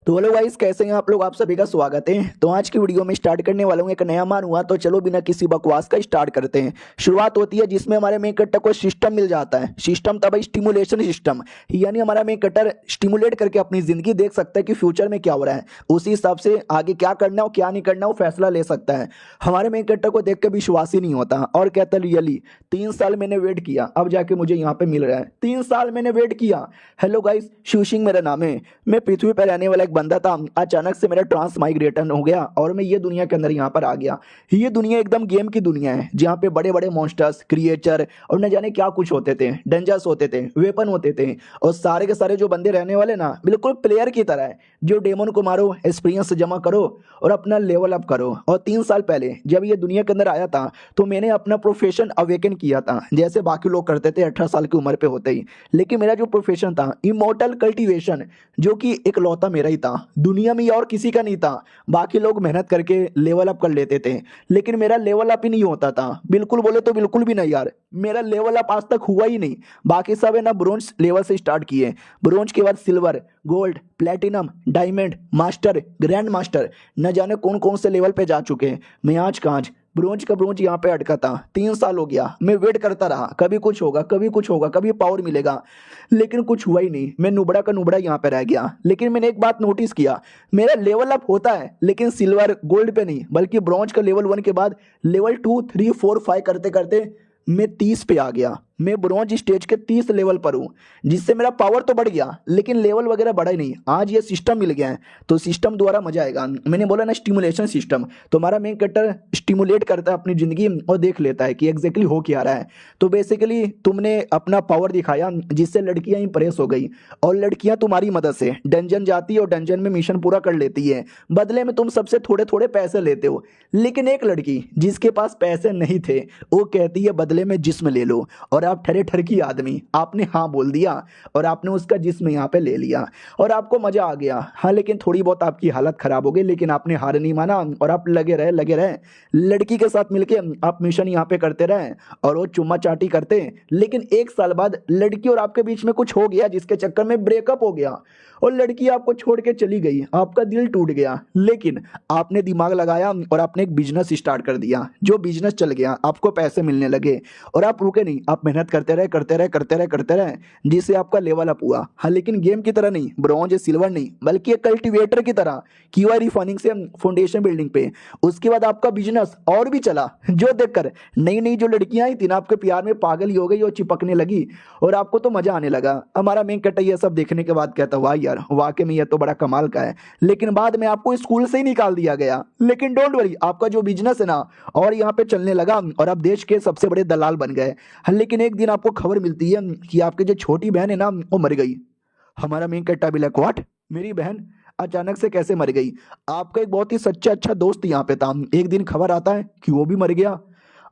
तो hello guys, कैसे हैं आप लोग। आप सभी का स्वागत है। तो आज की वीडियो में स्टार्ट करने वाला हूँ एक नया मान हुआ। तो चलो बिना किसी बकवास का स्टार्ट करते हैं। शुरुआत होती है जिसमें हमारे मेन कटर को सिस्टम मिल जाता है। सिस्टम तब स्टिमुलेशन सिस्टम, यानी हमारा मेन कटर स्टिमुलेट करके अपनी जिंदगी देख सकता है कि फ्यूचर में क्या हो रहा है, उसी हिसाब से आगे क्या करना हो क्या नहीं करना हो फैसला ले सकता है। हमारे मेन कटर को देख के विश्वास ही नहीं होता और कहता है रियली 3 साल मैंने वेट किया, अब जाके मुझे यहाँ पे मिल रहा है। 3 साल मैंने वेट किया। हेलो गाइस, शिव सिंह मेरा नाम है। मैं पृथ्वी पर रहने वाला एक बंदा था। अचानक से मेरा ट्रांस माइग्रेशन हो गया और मैं ये दुनिया के अंदर यहाँ पर आ गया। ये दुनिया एकदम गेम की दुनिया है जहाँ पे बड़े बड़े मॉन्स्टर्स, क्रिएचर और न जाने क्या कुछ होते थे, डेंजर्स होते थे, वेपन होते थे। और सारे के सारे जो बंदे रहने वाले ना बिल्कुल प्लेयर की तरह है, जो डेमन को मारो, एक्सपीरियंस जमा करो और अपना लेवल अप करो। और 3 साल पहले जब ये दुनिया के अंदर आया था तो मैंने अपना प्रोफेशन अवेकन किया था, जैसे बाकी लोग करते थे 18 साल की उम्र पे होते ही। लेकिन मेरा जो प्रोफेशन था इमोर्टल कल्टीवेशन, जो कि एक लौता मेरा ही था, दुनिया में और किसी का नहीं था। बाकी लोग मेहनत करके लेवल अप कर लेते थे, लेकिन मेरा लेवल अप ही नहीं होता था। बिल्कुल बोले तो बिल्कुल भी नहीं यार, मेरा लेवल अप आज तक हुआ ही नहीं। बाकी सब है ना ब्रोंज लेवल से स्टार्ट किए, ब्रोंज के बाद silver, gold, platinum, diamond, master, grand master, न जाने कौन कौन से लेवल पे जा चुके हैं। मैं आज कहाँ ब्रोंज का ब्रोंज यहाँ पे अटका था। 3 साल हो गया, मैं वेट करता रहा, कभी कुछ होगा, कभी कुछ होगा, कभी पावर मिलेगा, लेकिन कुछ हुआ ही नहीं। मैं नुबड़ा का नुबड़ा यहाँ पे रह गया। लेकिन मैंने एक बात नोटिस किया, मेरा लेवल अप होता है लेकिन सिल्वर गोल्ड पे नहीं, बल्कि ब्रॉन्ज का लेवल 1 के बाद लेवल 2 3 4 5 करते करते मैं 30 पे आ गया। मैं ब्रॉन्ज स्टेज के 30 लेवल पर हूँ, जिससे मेरा पावर तो बढ़ गया लेकिन लेवल वगैरह बढ़ा ही नहीं। आज ये सिस्टम मिल गया है तो सिस्टम द्वारा मजा आएगा। मैंने बोला ना स्टिमुलेशन सिस्टम, तो हमारा मेन कटर स्टिमुलेट करता है अपनी जिंदगी और देख लेता है कि एग्जैक्टली हो क्या रहा है। तो बेसिकली तुमने अपना पावर दिखाया जिससे लड़कियां इंप्रेस हो गई, और लड़कियां तुम्हारी मदद से डंजन जाती है और डंजन में मिशन पूरा कर लेती है। बदले में तुम सबसे थोड़े थोड़े पैसे लेते हो। लेकिन एक लड़की जिसके पास पैसे नहीं थे वो कहती है बदले में जिस्म ले लो, और आप ठरे ठरकी आदमी, आपने हाँ बोल दिया और आपने उसका जिस्म यहाँ पे ले लिया और आपको मजा आ गया। हाँ, लेकिन थोड़ी बहुत आपकी हालत खराब हो गई, लेकिन आपने हार नहीं माना और आप लगे रहे लड़की के साथ मिलके आप मिशन यहाँ पे करते रहे और वो चुम्मा चाटी करते। लेकिन 1 साल बाद लड़की और आपके बीच में कुछ हो गया जिसके चक्कर में ब्रेकअप हो गया और लड़की आपको छोड़ के चली गई, आपका दिल टूट गया। लेकिन आपने दिमाग लगाया और आपने एक बिजनेस स्टार्ट कर दिया, जो बिजनेस चल गया, आपको पैसे मिलने लगे और आप रुके नहीं, आप मेहनत करते रहे जिससे आपका लेवल अप हुआ। हाँ, लेकिन गेम की तरह नहीं, ब्रॉन्ज सिल्वर नहीं, बल्कि एक कल्टीवेटर की तरह, क्यूआई रिफाइनिंग से फाउंडेशन बिल्डिंग पे। उसके बाद आपका बिजनेस और भी चला, जो देखकर नई नई जो लड़कियां आई थी ना आपके प्यार में पागल ही हो गई और चिपकने लगी और आपको तो मजा आने लगा। हमारा मेन कटा ये सब देखने के बाद कहता वाह यार, वाकई में ये तो बड़ा कमाल का है। लेकिन बाद में आपको स्कूल से ही निकाल दिया गया। लेकिन डोंट वरी, आपका जो बिजनेस है ना और यहाँ पे चलने लगा और आप देश के सबसे बड़े दलाल बन गए। लेकिन एक दिन आपको खबर मिलती है कि आपकी जो छोटी बहन है ना वो मर गई। हमारा मेन कट्टा भी लगा व्हाट, मेरी बहन अचानक से कैसे मर गई। आपका एक बहुत ही सच्चा अच्छा दोस्त यहाँ पे था, एक दिन खबर आता है कि वो भी मर गया।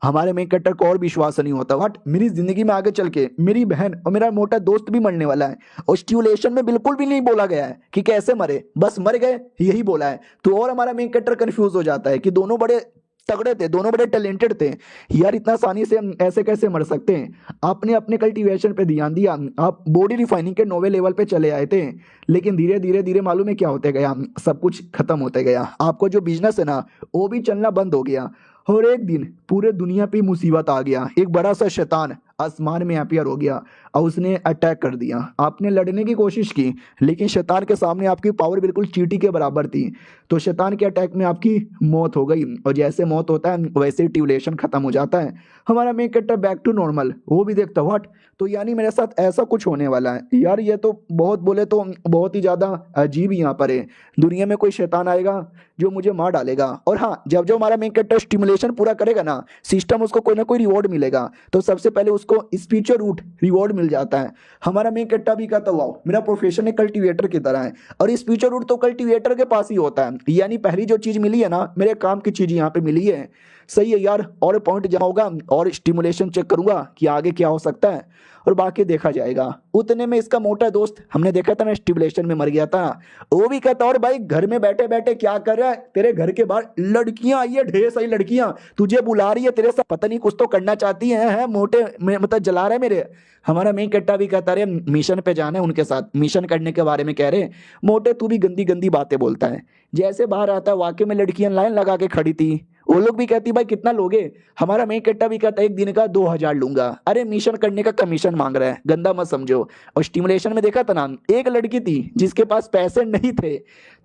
हमारे मेन कट्टर को और विश्वास नहीं होता, व्हाट, मेरी जिंदगी में आगे चल के मेरी बहन और मेरा मोटा दोस्त भी मरने वाला है। और स्टिमुलेशन में बिल्कुल भी नहीं बोला गया है कि कैसे मरे, बस मर गए यही बोला है। तो और हमारा मेन कट्टर कंफ्यूज हो जाता है कि दोनों बड़े तगड़े थे, दोनों बड़े टैलेंटेड थे यार, इतना आसानी से हम ऐसे कैसे मर सकते हैं। आपने अपने कल्टीवेशन पे ध्यान दिया, आप बॉडी रिफाइनिंग के 9वें लेवल पे चले आए थे, लेकिन धीरे धीरे धीरे मालूम है क्या होते गया, सब कुछ खत्म होते गया। आपको जो बिजनेस है ना वो भी चलना बंद हो गया और एक दिन पूरे दुनिया पे मुसीबत आ गया। एक बड़ा सा शैतान आसमान में अपीयर हो गया और उसने अटैक कर दिया। आपने लड़ने की कोशिश की लेकिन शैतान के सामने आपकी पावर बिल्कुल चींटी के बराबर थी, तो शैतान के अटैक में आपकी मौत हो गई। और जैसे मौत होता है वैसे ही ट्यूलेशन खत्म हो जाता है। हमारा मेक कट्टर बैक टू नॉर्मल, वो भी देखता व्हाट, तो यानी मेरे साथ ऐसा कुछ होने वाला है यार। ये तो बहुत बोले तो बहुत ही ज़्यादा अजीब यहाँ पर है। दुनिया में कोई शैतान आएगा जो मुझे मार डालेगा। और हाँ, जब जो हमारा मेन कट्टर स्टिमुलेशन पूरा करेगा ना सिस्टम, उसको कोई ना कोई रिवॉर्ड मिलेगा। तो सबसे पहले उसको स्पिरिचुअल रूट रिवॉर्ड मिल जाता है। हमारा मेन कट्टा भी कहता वाओ, मेरा प्रोफेशन है कल्टीवेटर की तरह है और स्पिरिचुअल रूट तो कल्टीवेटर के पास ही होता है। यानी पहली जो चीज मिली है ना, मेरे काम की चीज यहाँ पे मिली है। सही है यार, और पॉइंट जमा होगा और स्टिमुलेशन चेक करूंगा कि आगे क्या हो सकता है और बाकी देखा जाएगा। उतने में इसका मोटा दोस्त, हमने देखा था ना स्टिमुलेशन में मर गया था, वो भी कहता और भाई घर में बैठे बैठे क्या कर रहा है, तेरे घर के बाहर लड़कियां आई है, ढेर सारी लड़कियां तुझे बुला रही है, तेरे साथ पता नहीं कुछ तो करना चाहती है मोटे मतलब जला रहे मेरे। हमारा मेन कट्टा भी कहता रहे मिशन पे जाना है उनके साथ, मिशन करने के बारे में कह रहे। मोटे तू भी गंदी गंदी बातें बोलता है। जैसे बाहर आता है वाकई में लड़कियां लाइन लगा के खड़ी थी, वो लोग भी कहती भाई कितना लोगे। हमारा मेन कट्टा भी कहता है एक दिन का 2000 लूंगा। अरे मिशन करने का कमीशन मांग रहा है, गंदा मत समझो। और स्टिमुलेशन में देखा था ना, एक लड़की थी जिसके पास पैसे नहीं थे,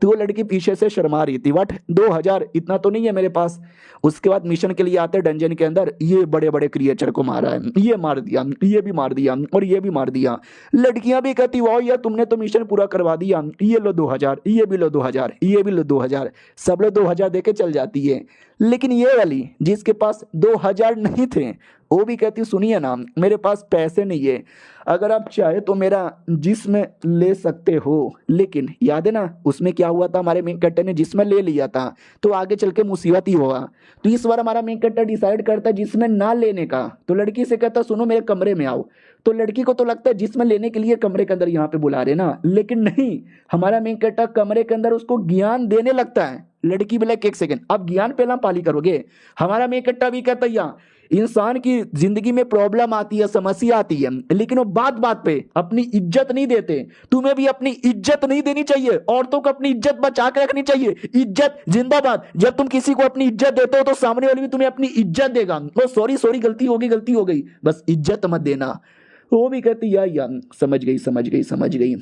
तो वो लड़की पीछे से शर्मा रही थी, वट 2000 इतना तो नहीं है मेरे पास। उसके बाद मिशन के लिए आते डंजन के अंदर, ये बड़े बड़े क्रिएचर को मारा है, ये मार दिया, ये भी मार दिया और ये भी मार दिया। लड़कियां भी कहती वाह यार तुमने तो मिशन पूरा करवा दिया, ये लो 2000, ये भी लो 2000, ये भी लो 2000, सब लोग 2000 देके चल जाती है। लेकिन ये वाली जिसके पास 2000 नहीं थे, वो भी कहती सुनिए ना मेरे पास पैसे नहीं है, अगर आप चाहे तो मेरा जिस्म ले सकते हो। लेकिन याद है ना उसमें क्या हुआ था, हमारे मेन कट्टर ने जिस्म ले लिया था तो आगे चल के मुसीबत ही हुआ। तो इस बार हमारा मेन कट्टर डिसाइड करता है जिस्म ना लेने का, तो लड़की से कहता सुनो मेरे कमरे में आओ। तो लड़की को तो लगता है जिस्म लेने के लिए कमरे के अंदर यहाँ पे बुला रहे ना, लेकिन नहीं, हमारा मेन कट्टर कमरे के अंदर उसको ज्ञान देने लगता है। लड़की बोला एक सेकंड, आप ज्ञान पहला पाली करोगे। हमारा मेन कट्टा भी कहता है इंसान की जिंदगी में प्रॉब्लम आती है, समस्या आती है, लेकिन वो बात बात पे अपनी इज्जत नहीं देते। तुम्हें भी अपनी इज्जत नहीं देनी चाहिए, औरतों को अपनी इज्जत बचा के रखनी चाहिए। इज्जत जिंदाबाद। जब तुम किसी को अपनी इज्जत देते हो तो सामने वाले भी तुम्हें अपनी इज्जत देगा। वो सॉरी सॉरी गलती हो गई, बस इज्जत मत देना। वो भी कहती यार समझ गई।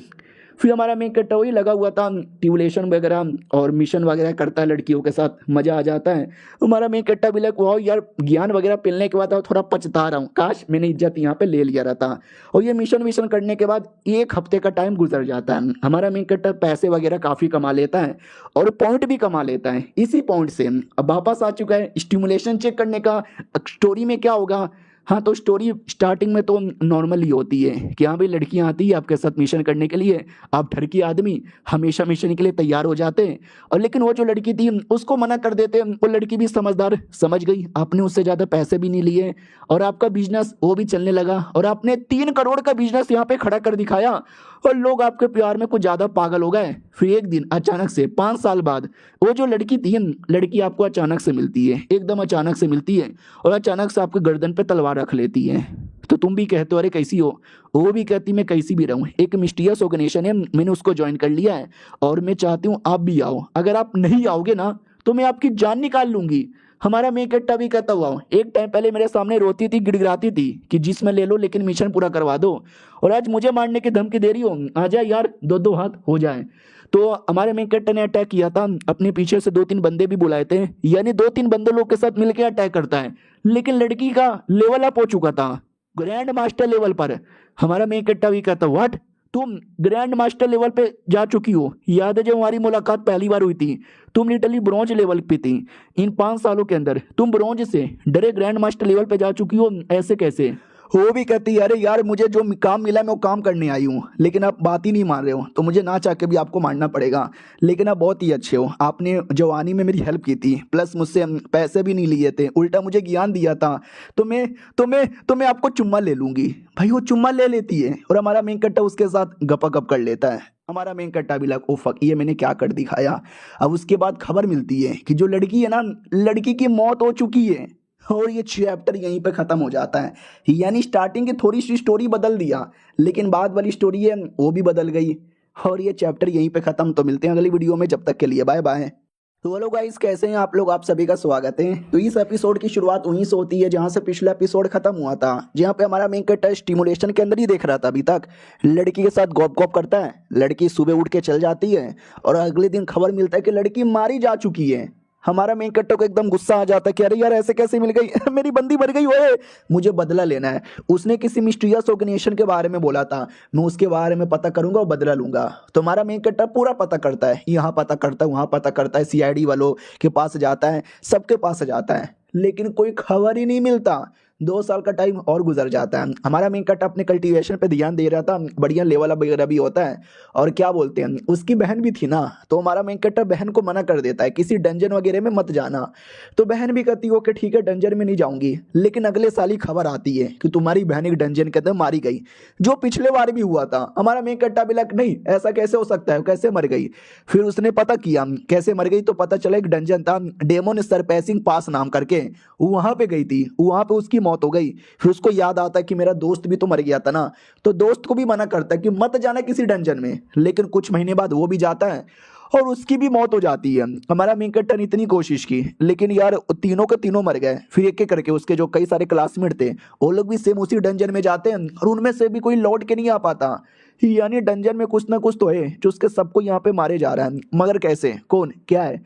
फिर हमारा मेन कट्टा वही लगा हुआ था, ट्यूबलेशन वगैरह और मिशन वगैरह करता है लड़कियों के साथ, मजा आ जाता है। हमारा मेन कट्टा भी लग वाह यार ज्ञान वगैरह पिलने के बाद थोड़ा पछता रहा हूँ, काश मैंने इज्जत यहाँ पे ले लिया रहता। और ये मिशन करने के बाद 1 हफ्ते का टाइम गुजर जाता है। हमारा मेन कट्टा पैसे वगैरह काफ़ी कमा लेता है और पॉइंट भी कमा लेता है। इसी पॉइंट से अब वापस आ चुका है स्टिमुलेशन चेक करने का। स्टोरी में क्या होगा, हाँ तो स्टोरी स्टार्टिंग में तो नॉर्मल ही होती है कि हाँ भाई लड़कियां आती है आपके साथ मिशन करने के लिए, आप ठरकी आदमी हमेशा मिशन के लिए तैयार हो जाते हैं। और लेकिन वो जो लड़की थी उसको मना कर देते। वो लड़की भी समझदार समझ गई, आपने उससे ज़्यादा पैसे भी नहीं लिए और आपका बिजनेस वो भी चलने लगा और आपने 3 करोड़ का बिजनेस यहाँ पे खड़ा कर दिखाया और लोग आपके प्यार में कुछ ज़्यादा पागल हो गए। फिर एक दिन अचानक से 5 साल बाद वो जो लड़की थी, लड़की आपको अचानक से मिलती है, एकदम अचानक से मिलती है और अचानक से आपके गर्दन पे तलवार रख लेती है। तो तुम भी कहते हो अरे कैसी हो, वो भी कहती मैं कैसी भी रहूं, एक मिस्टीरियस ऑर्गेनाइजेशन है, मैंने उसको ज्वाइन कर लिया है और मैं चाहती हूँ आप भी आओ, अगर आप नहीं आओगे ना तो मैं आपकी जान निकाल लूंगी। हमारा मेन कट्टा भी कहता हुआ एक टाइम पहले मेरे सामने रोती थी, गिड़गिड़ाती थी कि जिसमें ले लो लेकिन मिशन पूरा करवा दो, और आज मुझे मारने की धमकी दे रही हो, आ जाए यार 2-2 हाथ हो जाए। तो हमारे मेन कट्टा ने अटैक किया था, अपने पीछे से 2-3 बंदे भी बुलाए थे, यानी 2-3 बंदे लोग के साथ मिलकर अटैक करता है। लेकिन लड़की का लेवल अप हो चुका था ग्रैंड मास्टर लेवल पर। हमारा मेन कट्टा भी कहता व्हाट, तुम ग्रैंड मास्टर लेवल पे जा चुकी हो। याद है जब हमारी मुलाकात पहली बार हुई थी तुम लिटरली ब्रॉन्ज लेवल पे थी, इन 5 सालों के अंदर तुम ब्रॉन्ज से डायरेक्ट ग्रैंड मास्टर लेवल पे जा चुकी हो, ऐसे कैसे। वो भी कहती है अरे यार मुझे जो काम मिला मैं वो काम करने आई हूँ, लेकिन आप बात ही नहीं मान रहे हो तो मुझे ना चाह के भी आपको मानना पड़ेगा। लेकिन आप बहुत ही अच्छे हो, आपने जवानी में मेरी हेल्प की थी, प्लस मुझसे पैसे भी नहीं लिए थे, उल्टा मुझे ज्ञान दिया था, तो मैं आपको चुम्मा ले लूंगी। भाई वो चुम्मा ले लेती है और हमारा मेन कट्टा उसके साथ गपागप कर लेता है। हमारा मेन कट्टा भी लग ओ फक ये मैंने क्या कर दिखाया। अब उसके बाद खबर मिलती है कि जो लड़की है ना, लड़की की मौत हो चुकी है और ये चैप्टर यहीं पे ख़त्म हो जाता है। यानी स्टार्टिंग की थोड़ी सी स्टोरी बदल दिया लेकिन बाद वाली स्टोरी है वो भी बदल गई और ये चैप्टर यहीं पे ख़त्म। तो मिलते हैं अगली वीडियो में, जब तक के लिए बाय बाय। तो हेलो गाइस, कैसे हैं आप लोग, आप सभी का स्वागत है। तो इस एपिसोड की शुरुआत वहीं से होती है जहां से पिछला एपिसोड खत्म हुआ था, जहां पे हमारा मेन कट्टा स्टिमुलेशन के अंदर ही देख रहा था अभी तक। लड़की के साथ गॉप गॉप करता है, लड़की सुबह उठ के चल जाती है और अगले दिन खबर मिलता है कि लड़की मारी जा चुकी है। हमारा मेन कट्टा को एकदम गुस्सा आ जाता है कि अरे यार ऐसे कैसे मिल गई मेरी बंदी मर गई, ओए मुझे बदला लेना है। उसने किसी मिस्टीरियस ऑर्गेनाइजेशन के बारे में बोला था, मैं उसके बारे में पता करूंगा और बदला लूंगा। तो हमारा मेन कट्टा पूरा पता करता है, यहाँ पता करता है वहाँ पता करता है, CID वालों के पास जाता है, सबके पास जाता है, लेकिन कोई खबर ही नहीं मिलता। 2 साल का टाइम और गुजर जाता है। हमारा मेन कट अपने कल्टीवेशन पे ध्यान दे रहा था, बढ़िया लेवल वगैरह भी होता है। और क्या बोलते हैं, उसकी बहन भी थी ना, तो हमारा मेन कट्टर बहन को मना कर देता है किसी डंजन वगैरह में मत जाना। तो बहन भी कहती है कि ठीक है डंजन में नहीं जाऊंगी। लेकिन अगले साल ही खबर आती है कि तुम्हारी बहन एक डंजन के अंदर मारी गई, जो पिछले बार भी हुआ था। हमारा मेन कट्टा भी लग नहीं, ऐसा कैसे हो सकता है, कैसे मर गई। फिर उसने पता किया कैसे मर गई, तो पता चला एक डंजन था डेमोन सरपैसिंग पास नाम करके, वहां पे गई थी, वहां पे उसकी मौत हो गई। फिर उसको याद आता है कि मेरा दोस्त भी तो मर गया था ना, तो दोस्त को भी मना करता है कि मत जाना किसी डंजन में। लेकिन कुछ महीने बाद वो भी जाता है और उसकी भी मौत हो जाती है। हमारा मेन कैरेक्टर ने इतनी कोशिश की, लेकिन यार तीनों के तीनों मर गए। फिर एक एक करके उसके जो कई सारे क्लासमेट थे वो लोग भी सेम उसी डंजन में जाते हैं, और उनमें से भी कोई लौट के नहीं आ पाता। यानी डंजन में कुछ ना कुछ तो है जो उसके सबको यहाँ पे मारे जा रहा है, मगर कैसे, कौन, क्या है।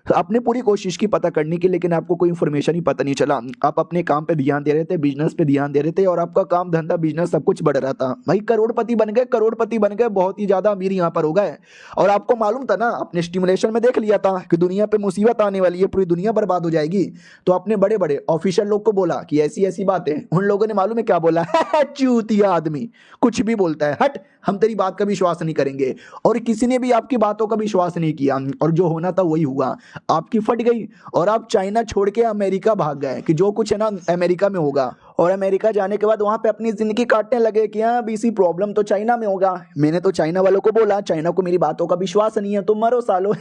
आपने पूरी कोशिश की पता करने की, लेकिन आपको कोई इन्फॉर्मेशन ही पता नहीं चला। आप अपने काम पे ध्यान दे रहे थे, बिजनेस पे ध्यान दे रहे थे, और आपका काम धंधा बिजनेस सब कुछ बढ़ रहा था। भाई करोड़पति बन गए, करोड़पति बन गए, बहुत ही ज्यादा अमीर यहाँ पर हो गए। और आपको मालूम था ना, आपने स्टिमुलेशन में देख लिया था कि दुनिया पे मुसीबत आने वाली है, पूरी दुनिया बर्बाद हो जाएगी। तो आपने बड़े बड़े ऑफिशियल लोग को बोला कि ऐसी ऐसी बातें। उन लोगों ने मालूम है क्या बोला, चूतिया आदमी, कुछ भी बोलता है, हट, हम तेरी बात का विश्वास नहीं करेंगे। और किसी ने भी आपकी बातों का विश्वास नहीं किया, और जो होना था वही हुआ। आपकी फट गई और आप चाइना छोड़ के अमेरिका भाग गए कि जो कुछ है ना अमेरिका में होगा। और अमेरिका जाने के बाद वहां पे अपनी जिंदगी काटने लगे कि हाँ बीसी प्रॉब्लम तो चाइना में होगा। मैंने तो चाइना वालों को बोला, चाइना को मेरी बातों का विश्वास नहीं है, तुम मरो सालो।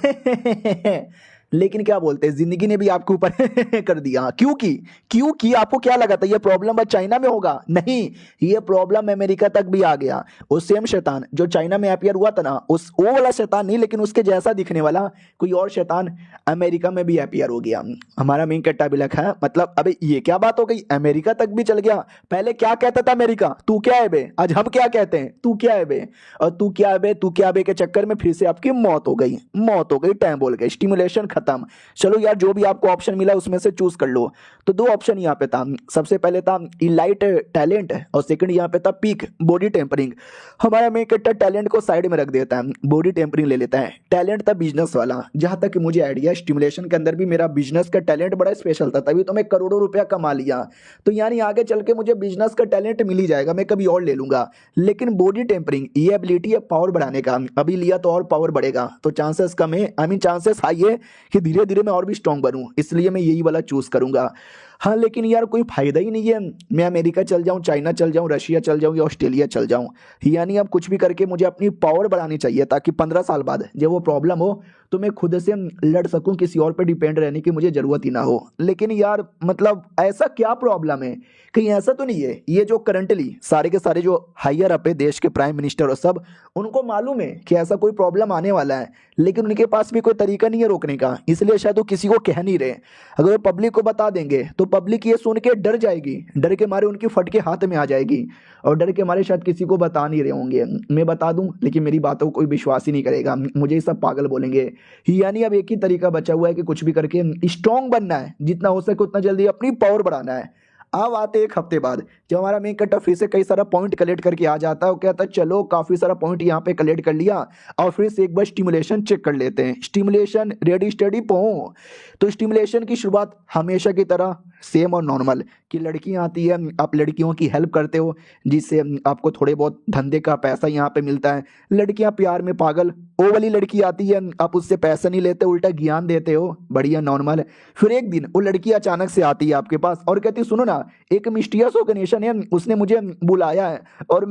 लेकिन क्या बोलते हैं, जिंदगी ने भी आपके ऊपर कर दिया। क्योंकि आपको क्या लगा था ये प्रॉब्लम बस चाइना में होगा, नहीं, ये प्रॉब्लम अमेरिका तक भी आ गया। वो सेम शैतान जो चाइना में अपीयर हुआ था ना, उस वो वाला शैतान नहीं, लेकिन उसके जैसा दिखने वाला कोई और शैतान अमेरिका में भी अपीयर हो गया। हमारा मेन कट्टा भी लिखा है, मतलब अबे ये क्या बात हो गई, अमेरिका तक भी चल गया। पहले क्या कहता था अमेरिका, तू क्या है बे, आज हम क्या कहते हैं, तू क्या है बे। और तू क्या है बे, तू क्या बे के चक्कर में फिर से आपकी मौत हो गई, टाइम बोल गए, स्टिमुलेशन खत्म। चलो यार, जो भी आपको ऑप्शन मिला उसमें से चूज कर लो। तो 2 ऑप्शन यहाँ पे था, सबसे पहले था इलाइट टैलेंट, और सेकंड यहाँ पे था पीक बॉडी टेम्परिंग। हमारा मेन कैरेक्टर टैलेंट को साइड में रख देता है, बॉडी टेम्परिंग ले लेता है। टैलेंट था बिजनेस वाला, जहां तक कि मुझे आइडिया, स्टिमुलेशन के अंदर भी मेरा बिजनेस का टैलेंट बड़ा स्पेशल था, तभी तो मैं करोड़ों रुपया कमा लिया। तो यानी आगे चल के मुझे बिजनेस का टैलेंट मिल ही जाएगा, मैं कभी और ले लूंगा। लेकिन बॉडी टेम्परिंग ये एबिलिटी है पावर बढ़ाने का, अभी लिया तो और पावर बढ़ेगा, तो चांसेस कम है, आई मीन चांसेस हाई है कि धीरे धीरे मैं और भी स्ट्रांग बनूं, इसलिए मैं यही वाला चूज करूंगा। हाँ लेकिन यार कोई फायदा ही नहीं है, मैं अमेरिका चल जाऊं, चाइना चल जाऊं, रशिया चल जाऊं या ऑस्ट्रेलिया चल जाऊं, यानी अब कुछ भी करके मुझे अपनी पावर बढ़ानी चाहिए, ताकि 15 साल बाद जब वो प्रॉब्लम हो तो मैं खुद से लड़ सकूं, किसी और पे डिपेंड रहने की मुझे जरूरत ही ना हो। लेकिन यार मतलब ऐसा क्या प्रॉब्लम है, कहीं ऐसा तो नहीं है ये जो करंटली सारे के सारे जो हायर अप है देश के प्राइम मिनिस्टर और सब, उनको मालूम है कि ऐसा कोई प्रॉब्लम आने वाला है, लेकिन उनके पास भी कोई तरीका नहीं है रोकने का, इसलिए शायद वो किसी को कह नहीं रहे। अगर वो पब्लिक को बता देंगे तो पब्लिक ये सुन के डर जाएगी, डर के मारे उनकी फटके हाथ में आ जाएगी, और डर के मारे शायद किसी को बता नहीं रहे होंगे। मैं बता दूं लेकिन मेरी बातों को कोई विश्वास ही नहीं करेगा, मुझे ये सब पागल बोलेंगे। यानी अब एक ही तरीका बचा हुआ है कि कुछ भी करके स्ट्रांग बनना है, जितना हो सके उतना जल्दी अपनी पावर बढ़ाना है। अब आते 1 हफ्ते बाद जब हमारा मेन कट्टर फिर से कई सारा पॉइंट कलेक्ट करके आ जाता है, वो कहता है चलो काफी सारा पॉइंट यहाँ पे कलेक्ट कर लिया, और फिर से एक बार स्टिमुलेशन चेक कर लेते हैं। स्टिमुलेशन रेडी स्टडी पो। तो स्टिमुलेशन की शुरुआत हमेशा की तरह सेम और नॉर्मल कि लड़कियां आती है, आप लड़कियों की हेल्प करते हो, जिससे आपको थोड़े बहुत धंधे का पैसा यहाँ पे मिलता है। लड़कियां प्यार में पागल, वो वाली लड़की आती है, आप उससे पैसा नहीं लेते, उल्टा ज्ञान देते हो, बढ़िया नॉर्मल। फिर एक दिन वो लड़की अचानक से आती है आपके पास और कहती सुनो ना, एक मिस्टीरियस ऑर्गेनाइजेशन है, उसने मुझे बुलाया है और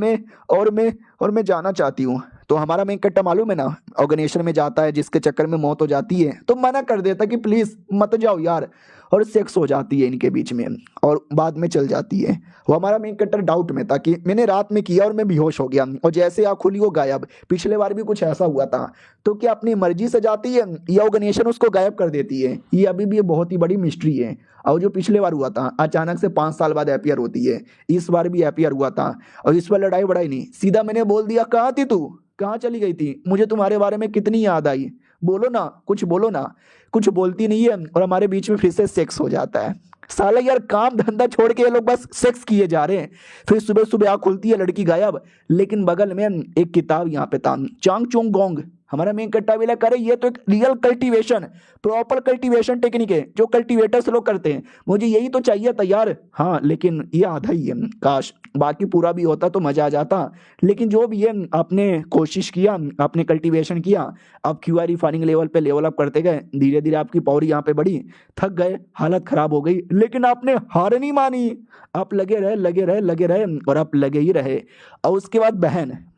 मैं जाना चाहती हूँ। तो हमारा मेन कट्टा मालूम है ना, ऑर्गेनाइजेशन में जाता है जिसके चक्कर में मौत हो जाती है, तो मना कर देता कि प्लीज मत जाओ यार, और सेक्स हो जाती है इनके बीच में और बाद में चल जाती है। वो हमारा मेन कट्टर डाउट में था कि मैंने रात में किया और मैं बेहोश हो गया, और जैसे आँख खुली वो गायब। पिछले बार भी कुछ ऐसा हुआ था। तो क्या अपनी मर्जी से जाती है या ऑर्गेनाइजेशन उसको गायब कर देती है, ये अभी भी बहुत ही बड़ी मिस्ट्री है। और जो पिछले बार हुआ था अचानक से 5 साल बाद अपीयर होती है, इस बार भी अपीयर हुआ था, और इस बार लड़ाई बड़ाई नहीं, सीधा मैंने बोल दिया कहाँ थी तू, कहाँ चली गई थी, मुझे तुम्हारे बारे में कितनी याद आई, बोलो ना, कुछ बोलो ना। कुछ बोलती नहीं है और हमारे बीच में फिर से सेक्स हो जाता है। साला यार काम धंधा छोड़ के ये लोग बस सेक्स किए जा रहे हैं। फिर सुबह सुबह आँख खुलती है, लड़की गायब। लेकिन बगल में एक किताब यहाँ पे था, चांग चोंग गोंग, हमारा मेन कट्टा भी करे ये तो एक real cultivation, proper cultivation technique है जो कल्टीवेटर्स लोग करते हैं। मुझे यही तो चाहिए था यार। हाँ लेकिन ये आधा ही है, काश बाकी पूरा भी होता तो मजा आ जाता। लेकिन जो भी है आपने कोशिश किया, आपने कल्टीवेशन किया, आप क्यूआर रिफाइनिंग लेवल पे लेवल अप करते गए, धीरे धीरे आपकी पावर यहाँ पे बढ़ी, थक गए, हालत खराब हो गई, लेकिन आपने हार नहीं मानी। आप लगे रहे लगे रहे लगे रहे और आप लगे ही रहे। और उसके बाद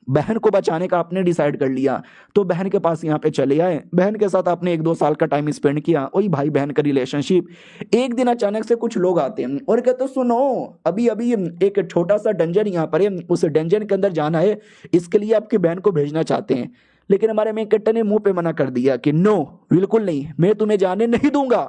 बहन को बचाने का आपने डिसाइड कर लिया, तो बहन के पास यहाँ पे चले आए। बहन के साथ आपने 1-2 साल का टाइम स्पेंड किया, वही भाई बहन का रिलेशनशिप। एक दिन अचानक से कुछ लोग आते हैं और कहते सुनो, अभी अभी एक छोटा सा डंजन यहाँ पर है, उस डंजन के अंदर जाना है, इसके लिए आपकी बहन को भेजना चाहते हैं। लेकिन हमारे मेन कट्टर ने मुंह पे मना कर दिया कि नो, बिल्कुल नहीं, मैं तुम्हें जाने नहीं दूंगा।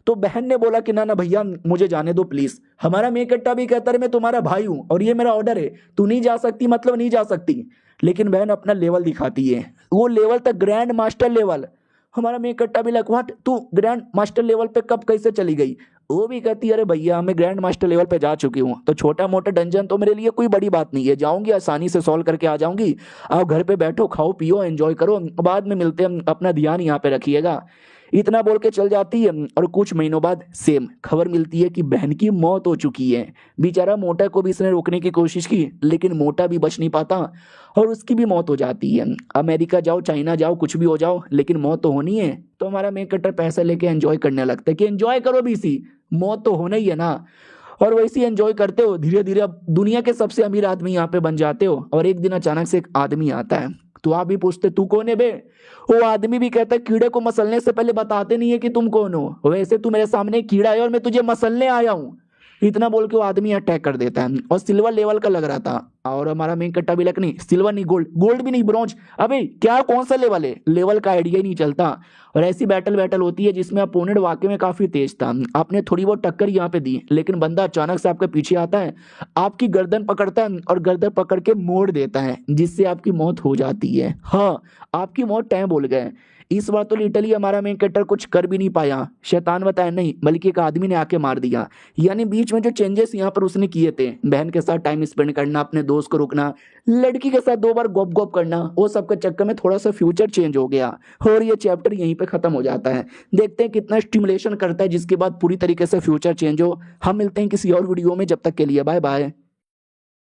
तो बहन ने बोला कि ना ना भैया मुझे जाने दो प्लीज। हमारा मेन कट्टा भी कहता है मैं तुम्हारा भाई हूं और ये मेरा ऑर्डर है, तू नहीं जा सकती मतलब नहीं जा सकती। लेकिन बहन अपना लेवल दिखाती है, वो लेवल तक ग्रैंड मास्टर लेवल। हमारा मेन कट्टा भी लगा व्हाट, तू ग्रैंड मास्टर लेवल पे कब कैसे चली गई? वो भी कहती है अरे भैया मैं ग्रैंड मास्टर लेवल पे जा चुकी हूँ, तो छोटा मोटा डंजन तो मेरे लिए कोई बड़ी बात नहीं है, जाऊंगी आसानी से सॉल्व करके आ जाऊंगी। आप घर पे बैठो, खाओ पियो, एंजॉय करो, बाद में मिलते हैं, अपना ध्यान यहाँ पे रखिएगा। इतना बोल के चल जाती है और कुछ महीनों बाद सेम खबर मिलती है कि बहन की मौत हो चुकी है। बेचारा मोटा को भी इसने रोकने की कोशिश की, लेकिन मोटा भी बच नहीं पाता और उसकी भी मौत हो जाती है। अमेरिका जाओ, चाइना जाओ, कुछ भी हो जाओ, लेकिन मौत तो होनी है। तो हमारा मेन कट्टर पैसे लेके एंजॉय करने लगता है कि एंजॉय करो भी सी, मौत तो होना ही है ना। और वैसे ही एंजॉय करते हो, धीरे धीरे अब दुनिया के सबसे अमीर आदमी यहाँ पे बन जाते हो। और एक दिन अचानक से एक आदमी आता है, तो आप भी पूछते तू कौन है बे? वो आदमी भी कहता है कीड़े को मसलने से पहले बताते नहीं है कि तुम कौन हो, वैसे तू मेरे सामने एक कीड़ा है और मैं तुझे मसलने आया हूँ। इतना बोल के वो आदमी अटैक कर देता है और सिल्वर लेवल का लग रहा था। और हमारा मेन कट्टा भी नहीं, सिल्वर नहीं, गोल्ड भी नहीं, ब्रॉन्ज। अबे क्या कौन सा लेवल है, लेवल का आइडिया ही नहीं चलता। और ऐसी बैटल होती है जिसमें अपोनेंट वाकई में काफी तेज था, आपने थोड़ी बहुत टक्कर यहाँ पे दी, लेकिन बंदा अचानक से आपके पीछे आता है, आपकी गर्दन पकड़ता है और गर्दन पकड़ के मोड़ देता है, जिससे आपकी मौत हो जाती है। हाँ आपकी मौत टाइम बोल गए। इस बार तो लिटरली हमारा मेन कैरेक्टर कुछ कर भी नहीं पाया, शैतान बताया नहीं, बल्कि एक आदमी ने आके मार दिया। यानी बीच में जो चेंजेस यहाँ पर उसने किए थे, बहन के साथ टाइम स्पेंड करना, अपने दोस्त को रुकना, लड़की के साथ 2 बार गॉप गॉप करना, वो सब के चक्कर में थोड़ा सा फ्यूचर चेंज हो गया और ये चैप्टर यहीं पे खत्म हो जाता है। देखते हैं कितना स्टिमुलेशन करता है जिसके बाद पूरी तरीके से फ्यूचर चेंज हो। हम मिलते हैं किसी और वीडियो में, जब तक के लिए बाय बाय।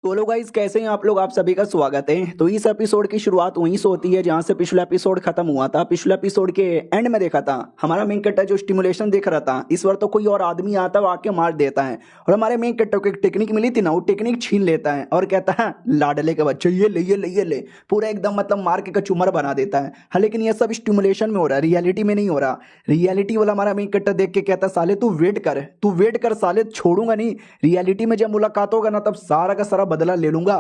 तो लो गाइस कैसे हैं आप लोग, आप सभी का स्वागत है। तो इस एपिसोड की शुरुआत वहीं से होती है जहां से पिछला एपिसोड खत्म हुआ था। पिछले एपिसोड के एंड में देखा था हमारा मेन कैरेक्टर जो स्टिमुलेशन देख रहा था, इस बार तो कोई और आदमी आता है, आके मार देता है और हमारे मेन कैरेक्टर को एक टेक्निक मिली थी ना, वो टेक्निक छीन लेता है और कहता है लाडले के बच्चे ये ले ये ले ये ले, पूरा एकदम मतलब मार के कचूमर बना देता है। हाँ लेकिन ये सब स्टिमुलेशन में हो रहा है, रियलिटी में नहीं हो रहा। रियलिटी वाला हमारा मेन कैरेक्टर देख के कहता है साले तू वेट कर साले, छोड़ूंगा नहीं, रियलिटी में जब मुलाकात होगा ना तब सारा का सारा बदला ले लूंगा।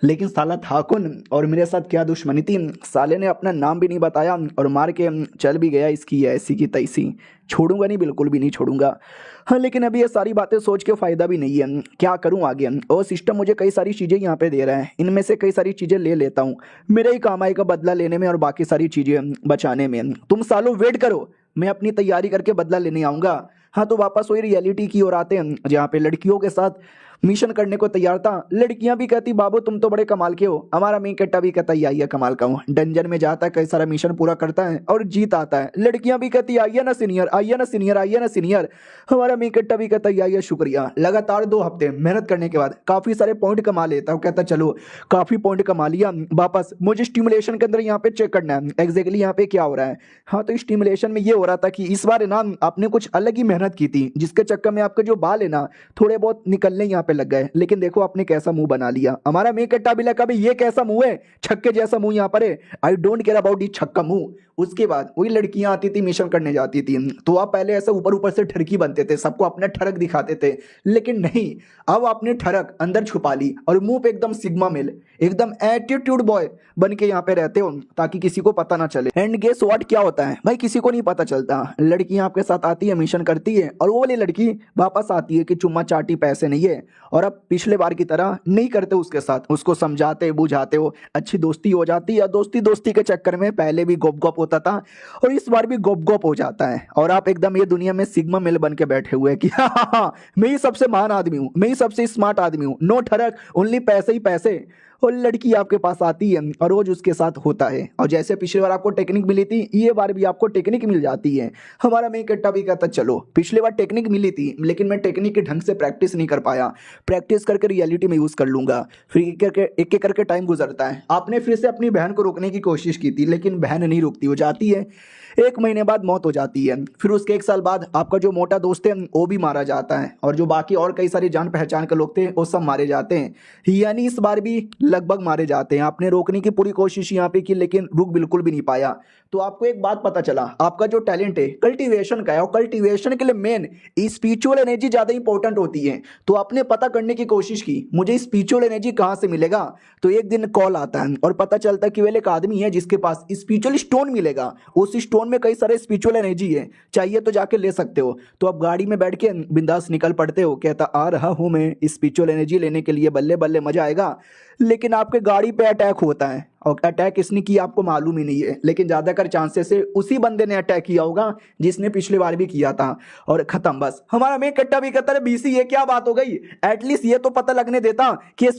लेकिन साला था कौन और मेरे साथ क्या दुश्मनी थी, साले ने अपना नाम भी नहीं बताया और मार के चल भी गया। इसकी ऐसी की तैसी, छोड़ूंगा नहीं, बिल्कुल भी नहीं छोड़ूंगा। हाँ लेकिन अभी ये सारी बातें सोच के फ़ायदा भी नहीं है, क्या करूँ आगे। और सिस्टम मुझे कई सारी चीज़ें यहाँ पे दे रहा है, इनमें से कई सारी चीज़ें ले लेता हूँ, मेरे ही काम आएगा बदला लेने में और बाकी सारी चीज़ें बचाने में। तुम सालों वेट करो, मैं अपनी तैयारी करके बदला लेने आऊँगा। हाँ तो वापस वही रियलिटी की ओर आते हैं जहाँ पे लड़कियों के साथ मिशन करने को तैयार था। लड़कियां भी कहती बाबू तुम तो बड़े कमाल के हो। हमारा मेन कैरेक्टर भी कहता है कमाल का हूँ, डंजन में जाता है, कई सारा मिशन पूरा करता है और जीत आता है। लड़कियां भी कहती आइए ना सीनियर, आइए ना सीनियर, आइए ना सीनियर। हमारा मेन कैरेक्टर भी कहता है शुक्रिया। लगातार 2 हफ्ते मेहनत करने के बाद काफी सारे पॉइंट कमा लेता हूँ, कहता चलो काफी पॉइंट कमा लिया, वापस मुझे स्टिमुलेशन के अंदर यहाँ पे चेक करना है एग्जैक्टली यहाँ पे क्या हो रहा है। हाँ तो स्टिमुलेशन में ये हो रहा था कि इस बार ना आपने कुछ अलग ही मेहनत की थी, जिसके चक्कर में आपके जो बाल है ना थोड़े बहुत निकलने यहाँ पे लग गए। लेकिन देखो आपने कैसा मुंह बना लिया। हमारा मेन कैरेक्टर भी लगा ये कैसा मुंह है, छक्के जैसा मुंह यहाँ पर है, आई डोंट केयर अबाउट ये छक्का मुंह। उसके बाद वही लड़कियां आती थी मिशन करने जाती थी, तो आप पहले ऐसे ऊपर ऊपर से ठरकी बनते थे, सबको अपना ठरक दिखाते थे, लेकिन नहीं अब आपने ठरक अंदर छुपा ली और मुंह पे एकदम सिग्मा मेल, एकदम एटीट्यूड बॉय बन के यहाँ पे रहते हो ताकि किसी को पता ना चले। एंड गेस व्हाट क्या होता है भाई, किसी को नहीं पता चलता। लड़कियां आपके साथ आती है, मिशन करती है और वो वाली लड़की वापस आती है कि चुम्मा चाटी पैसे नहीं है, और अब पिछले बार की तरह नहीं करते उसके साथ, उसको समझाते बुझाते हो, अच्छी दोस्ती हो जाती है। दोस्ती के चक्कर में पहले भी गोप गोप होता था और इस बार भी गोप गोप हो जाता है और आप एकदम ये दुनिया में सिग्मा मेल बन के बैठे हुए कि हाँ मैं ही सबसे महान आदमी हूँ, मैं ही सबसे स्मार्ट आदमी हूँ, नो ठरक ओनली पैसे ही पैसे। और लड़की आपके पास आती है और रोज उसके साथ होता है। और जैसे पिछली बार आपको टेक्निक मिली थी, ये बार भी आपको टेक्निक मिल जाती है। हमारा मेन कट्टा भी कहता चलो पिछली बार टेक्निक मिली थी लेकिन मैं टेक्निक के ढंग से प्रैक्टिस नहीं कर पाया, प्रैक्टिस करके रियलिटी में यूज कर लूंगा। फिर एक एक करके टाइम गुजरता है। आपने फिर से अपनी बहन को रोकने की कोशिश की थी लेकिन बहन नहीं रुकती, हो जाती है। 1 महीने बाद मौत हो जाती है। फिर उसके 1 साल बाद आपका जो मोटा दोस्त है वो भी मारा जाता है और जो बाकी और कई सारे जान पहचान के लोग थे वो सब मारे जाते हैं। यानी इस बार भी लगभग मारे जाते हैं। आपने रोकने की पूरी कोशिश यहाँ पे की लेकिन रुक बिल्कुल भी नहीं पाया। तो आपको एक बात पता चला, आपका जो टैलेंट है कल्टीवेशन का है और कल्टीवेशन के लिए मेन स्पिरिचुअल एनर्जी ज़्यादा इंपॉर्टेंट होती है। तो आपने पता करने की कोशिश की मुझे स्पिरिचुअल एनर्जी कहाँ से मिलेगा। तो एक दिन कॉल आता है और पता चलता है कि वेल एक आदमी है जिसके पास स्पिरिचुअल स्टोन मिलेगा। उस स्टोन में कई सारे स्पिरिचुअल एनर्जी है, चाहिए तो जाके ले सकते हो। तो आप गाड़ी में बैठ के बिंदास निकल पड़ते हो। कहता आ रहा हूँ मैं स्पिरिचुअल एनर्जी लेने के लिए, बल्ले बल्ले मजा आएगा। लेकिन आपके गाड़ी पे अटैक होता है और अटैक किसने किया आपको मालूम ही नहीं है, लेकिन ज़्यादातर चांसेस है उसी बंदे ने अटैक किया होगा जिसने पिछली बार भी किया था। और खत्म बस। हमारा मेन कट्टा भी कहता है बीसी ये क्या बात हो गई, एटलीस्ट ये तो पता लगने देता कि ये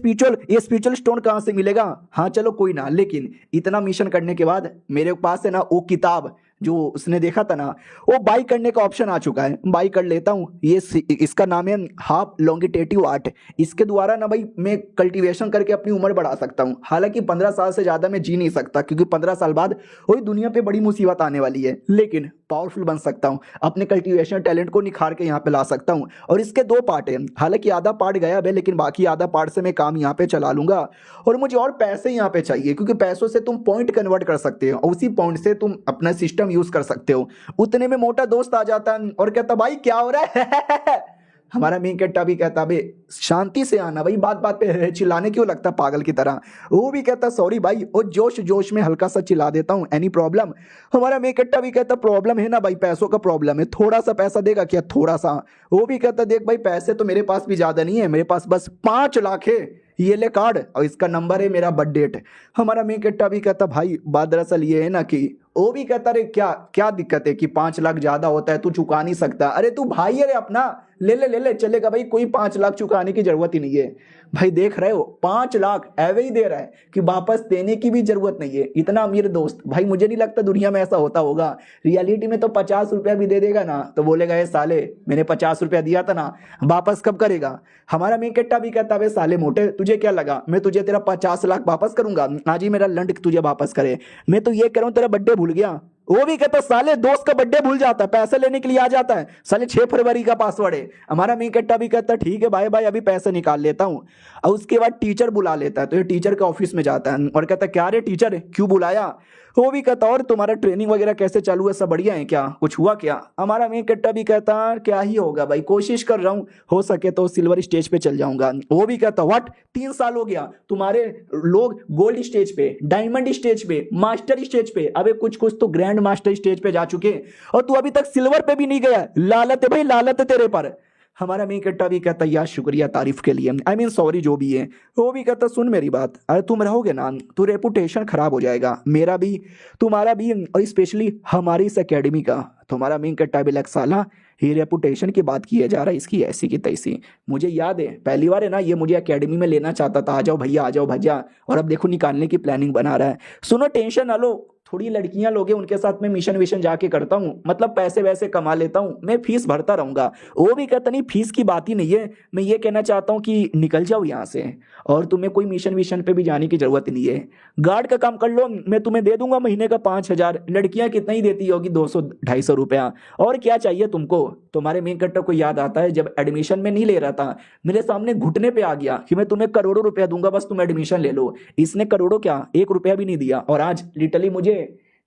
स्पिरिचुअल स्टोन कहाँ से मिलेगा। हाँ चलो कोई ना, लेकिन इतना मिशन करने के बाद मेरे पास है ना वो किताब जो उसने देखा था ना, वो बाई करने का ऑप्शन आ चुका है। बाई कर लेता हूँ। इसका नाम है हाफ लॉन्गिटेटिव आर्ट। इसके द्वारा ना भाई मैं कल्टीवेशन करके अपनी उम्र बढ़ा सकता हूँ। हालांकि 15 साल से ज़्यादा मैं जी नहीं सकता क्योंकि 15 साल बाद वही दुनिया पे बड़ी मुसीबत आने वाली है, लेकिन पावरफुल बन सकता हूँ। अपने कल्टीवेशन टैलेंट को निखार के यहाँ पे ला सकता हूँ। और इसके 2 पार्ट हैं, हालांकि आधा पार्ट गया है लेकिन बाकी आधा पार्ट से मैं काम यहाँ पे चला लूंगा। और मुझे और पैसे यहाँ पे चाहिए क्योंकि पैसों से तुम पॉइंट कन्वर्ट कर सकते हो और उसी पॉइंट से तुम अपना सिस्टम यूज कर सकते हो। उतने में मोटा दोस्त आ जाता है और कहता भाई क्या हो रहा है। हमारा मेन कट्टा भी कहता भाई शांति से आना, भाई बात बात पे चिल्लाने क्यों लगता पागल की तरह। वो भी कहता सॉरी भाई, वो जोश जोश में हल्का सा चिल्ला देता हूँ, एनी प्रॉब्लम। हमारा मेन कट्टा भी कहता प्रॉब्लम है ना भाई, पैसों का प्रॉब्लम है, थोड़ा सा पैसा देगा क्या, थोड़ा सा। वो भी कहता देख भाई पैसे तो मेरे पास भी ज्यादा नहीं है, मेरे पास बस 5 लाख है, ये ले कार्ड और इसका नंबर है मेरा बर्थ डेट। हमारा मेन कट्टा भी कहता भाई बात दरअसल ये है ना कि वो भी कहता रे क्या क्या दिक्कत है कि 5 लाख ज्यादा होता है, तू चुका नहीं सकता। अरे तू भाई है रे अपना, ले चलेगा भाई, कोई 5 लाख चुकाने की जरूरत ही नहीं है। भाई देख रहे हो 5 लाख एवे ही दे रहा है कि वापस देने की भी जरूरत नहीं है। इतना अमीर दोस्त भाई मुझे नहीं लगता दुनिया में ऐसा होता होगा। रियलिटी में तो 50 रुपया भी दे देगा ना तो बोलेगा ये साले मैंने 50 रुपया दिया था ना, वापस कब करेगा। हमारा मेन कट्टा भी कहता है साले मोटे तुझे क्या लगा मैं तुझे तेरा 50 लाख वापस करूंगा, आज ही मेरा लंड तुझे वापस करे। मैं तो ये कह रहा हूं तेरा बर्थडे भूल गया। वो भी कहता साले दोस्त का बर्थडे भूल जाता है, पैसे लेने के लिए आ जाता है, साले 6 फरवरी का पासवर्ड है। हमारा मेन कट्टा भी कहता ठीक है भाई अभी पैसे निकाल लेता हूँ। और उसके बाद टीचर बुला लेता है। तो ये टीचर के ऑफिस में जाता है और कहता क्या रे टीचर क्यों बुलाया। वो भी कहता और तुम्हारा ट्रेनिंग वगैरह कैसे चालू है, सब बढ़िया है क्या, कुछ हुआ क्या। हमारा मेन कट्टा भी कहता क्या ही होगा भाई, कोशिश कर रहा हूँ, हो सके तो सिल्वर स्टेज पे चल जाऊंगा। वो भी कहता व्हाट 3 साल हो गया, तुम्हारे लोग गोल्ड स्टेज पे, डायमंड स्टेज पे, मास्टर स्टेज पे, अबे कुछ कुछ तो ग्रैंड मास्टर स्टेज पे जा चुके और तू अभी तक सिल्वर पे भी नहीं गया। लालत है भाई, लालत है तेरे पर। हमारा मेन कट्टा भी कहता यार शुक्रिया तारीफ के लिए, आई मीन सॉरी जो भी है। वो भी कहता सुन मेरी बात, अरे तुम रहोगे ना तो रेपुटेशन खराब हो जाएगा, मेरा भी तुम्हारा भी और स्पेशली हमारी इस एकेडमी का। तुम्हारा मेन कट्टा भी लग साला ये रेपुटेशन की बात की जा रहा है इसकी ऐसी की तैसी। मुझे याद है पहली बार है ना ये मुझे एकेडमी में लेना चाहता था, आ जाओ भैया आ जाओ भैया, और अब देखो निकालने की प्लानिंग बना रहा है। सुनो टेंशन ना लो, थोड़ी लड़कियां लोगे उनके साथ में मिशन विशन जाके करता हूँ, मतलब पैसे वैसे कमा लेता हूँ, मैं फीस भरता रहूंगा। वो भी कहता नहीं फीस की बात ही नहीं है, मैं ये कहना चाहता हूँ कि निकल जाओ यहाँ से और तुम्हें कोई मिशन विशन पे भी जाने की जरूरत नहीं है। गार्ड का काम कर लो, मैं तुम्हें दे दूंगा महीने का 5,000। लड़कियां कितना ही देती होगी 200-250 रुपया, और क्या चाहिए तुमको। तुम्हारे मेन कट्टर को याद आता है जब एडमिशन में नहीं ले रहा था, मेरे सामने घुटने पे आ गया कि मैं तुम्हें करोड़ों रुपया दूंगा बस तुम एडमिशन ले लो। इसने करोड़ों क्या 1 रुपया भी नहीं दिया और आज लिटरली मुझे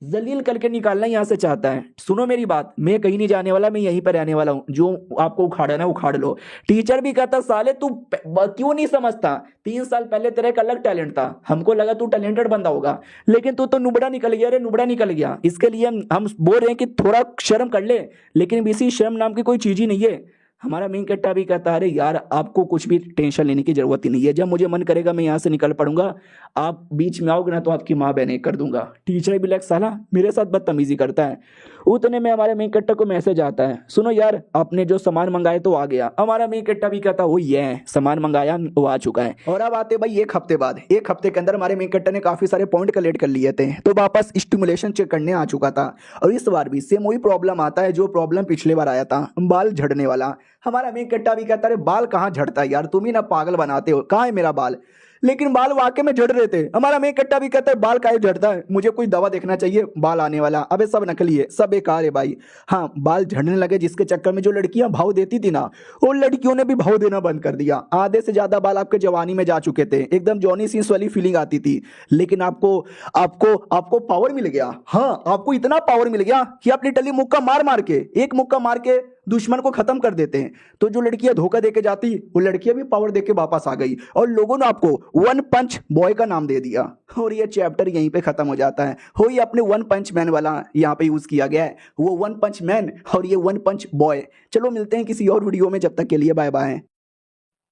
जलील करके निकालना यहाँ से चाहता है। सुनो मेरी बात, मैं कहीं नहीं जाने वाला, मैं यहीं पर रहने वाला हूँ, जो आपको उखाड़ना है उखाड़ लो। टीचर भी कहता साले तू क्यों नहीं समझता, 3 साल पहले तेरा एक अलग टैलेंट था, हमको लगा तू टैलेंटेड बंदा होगा, लेकिन तू तो नुबड़ा निकल गया रे, नुबड़ा निकल गया। इसके लिए हम बोल रहे हैं कि थोड़ा शर्म कर ले, लेकिन इसी शर्म नाम की कोई चीज ही नहीं है। हमारा मेन कट्टा भी कहता है अरे यार आपको कुछ भी टेंशन लेने की जरूरत ही नहीं है, जब मुझे मन करेगा मैं यहाँ से निकल पड़ूंगा, आप बीच में आओगे ना तो आपकी माँ बहन एक कर दूंगा। टीचर भी लग साला मेरे साथ बदतमीजी करता है। उतने में हमारे मेन कैरेक्टर को मैसेज आता है, सुनो यार आपने जो सामान मंगाया तो आ गया। हमारा मेन कैरेक्टर भी कहता वो ये है सामान मंगाया वो आ चुका है। और अब आते भाई एक हफ्ते बाद, एक हफ्ते के अंदर हमारे मेन कैरेक्टर ने काफी सारे पॉइंट कलेक्ट कर लिए थे, तो वापस स्टिमुलेशन चेक करने आ चुका था। और इस बार भी सेम वही प्रॉब्लम आता है जो प्रॉब्लम पिछले बार आया था, बाल झड़ने वाला। हमारा मेन कैरेक्टर भी कहता है बाल कहाँ झड़ता है यार, तुम ही ना पागल बनाते हो, कहाँ है मेरा बाल। लेकिन बाल वाकई में झड़ रहे थे। हमारा मेन कट्टा भी कहता है बाल काहे झड़ता है, मुझे कोई दवा देखना चाहिए बाल आने वाला। अबे सब नकली है, सब बेकार है भाई। हाँ बाल झड़ने लगे जिसके चक्कर में जो लड़कियां भाव देती थी ना, वो लड़कियों ने भी भाव देना बंद कर दिया। आधे से ज्यादा बाल आपके जवानी में जा चुके थे, एकदम जॉनी सीन्स वाली फीलिंग आती थी। लेकिन आपको आपको आपको पावर मिल गया। हाँ आपको इतना पावर मिल गया कि आप लिटरली मुक्का मार मार के, एक मुक्का मार के दुश्मन को खत्म कर देते हैं। तो जो लड़कियां धोखा देके जाती, वो लड़कियां भी पावर देके वापस आ गई और लोगों ने आपको वन पंच बॉय का नाम दे दिया। और ये चैप्टर यहीं पे खत्म हो जाता है। हो ये अपने वन पंच मैन वाला यहाँ पे यूज किया गया है, वो वन पंच मैन और ये वन पंच बॉय। चलो मिलते हैं किसी और वीडियो में, जब तक के लिए बाय बाय।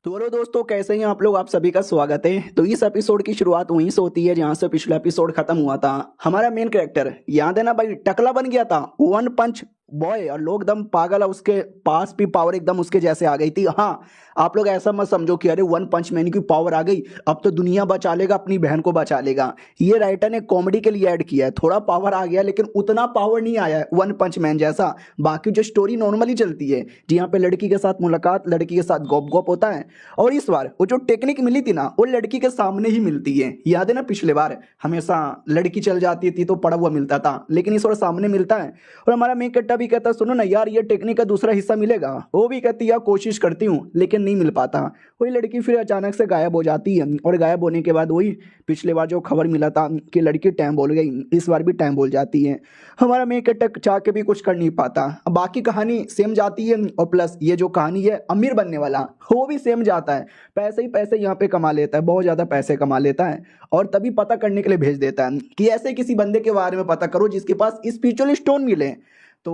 तो हेलो दोस्तों, कैसे हैं आप लोग, आप सभी का स्वागत है। तो इस एपिसोड की शुरुआत वहीं से होती है जहां से पिछला एपिसोड खत्म हुआ था। हमारा मेन कैरेक्टर याद है ना भाई, टकला बन गया था वन पंच बॉय, और लोग एकदम पागल है, उसके पास भी पावर एकदम उसके जैसे आ गई थी। हाँ आप लोग ऐसा मत समझो कि अरे वन पंच मैन की पावर आ गई अब तो दुनिया बचा लेगा, अपनी बहन को बचा लेगा। ये राइटर ने कॉमेडी के लिए ऐड किया है, थोड़ा पावर आ गया लेकिन उतना पावर नहीं आया है वन पंच मैन जैसा। बाकी जो स्टोरी नॉर्मली चलती है, जहाँ पे लड़की के साथ मुलाकात, लड़की के साथ गॉप गॉप होता है। और इस बार वो जो टेक्निक मिली थी ना, वो लड़की के सामने ही मिलती है। याद है ना पिछले बार हमेशा लड़की चल जाती थी तो पड़ा हुआ मिलता था, लेकिन इस बार सामने मिलता है। और हमारा मेन कट्टा भी कहता सुनो ना यार, ये टेक्निक का दूसरा हिस्सा मिलेगा। वो भी कहती यार कोशिश करती हूँ लेकिन नहीं मिल पाता। वही लड़की फिर अचानक से गायब हो जाती है, और गायब होने के बाद वही पिछले बार जो खबर मिला था कि लड़की टाइम बोल गई, इस बार भी टाइम बोल जाती है। हमारा मेन कट्टा चाह के भी कुछ कर नहीं पाता। बाकी कहानी सेम जाती है, और प्लस ये जो कहानी है अमीर बनने वाला, वो भी सेम जाता है। पैसे ही पैसे यहाँ पे कमा लेता है, बहुत ज़्यादा पैसे कमा लेता है। और तभी पता करने के लिए भेज देता है कि ऐसे किसी बंदे के बारे में पता करो जिसके पास स्पिरिचुअल स्टोन मिले। तो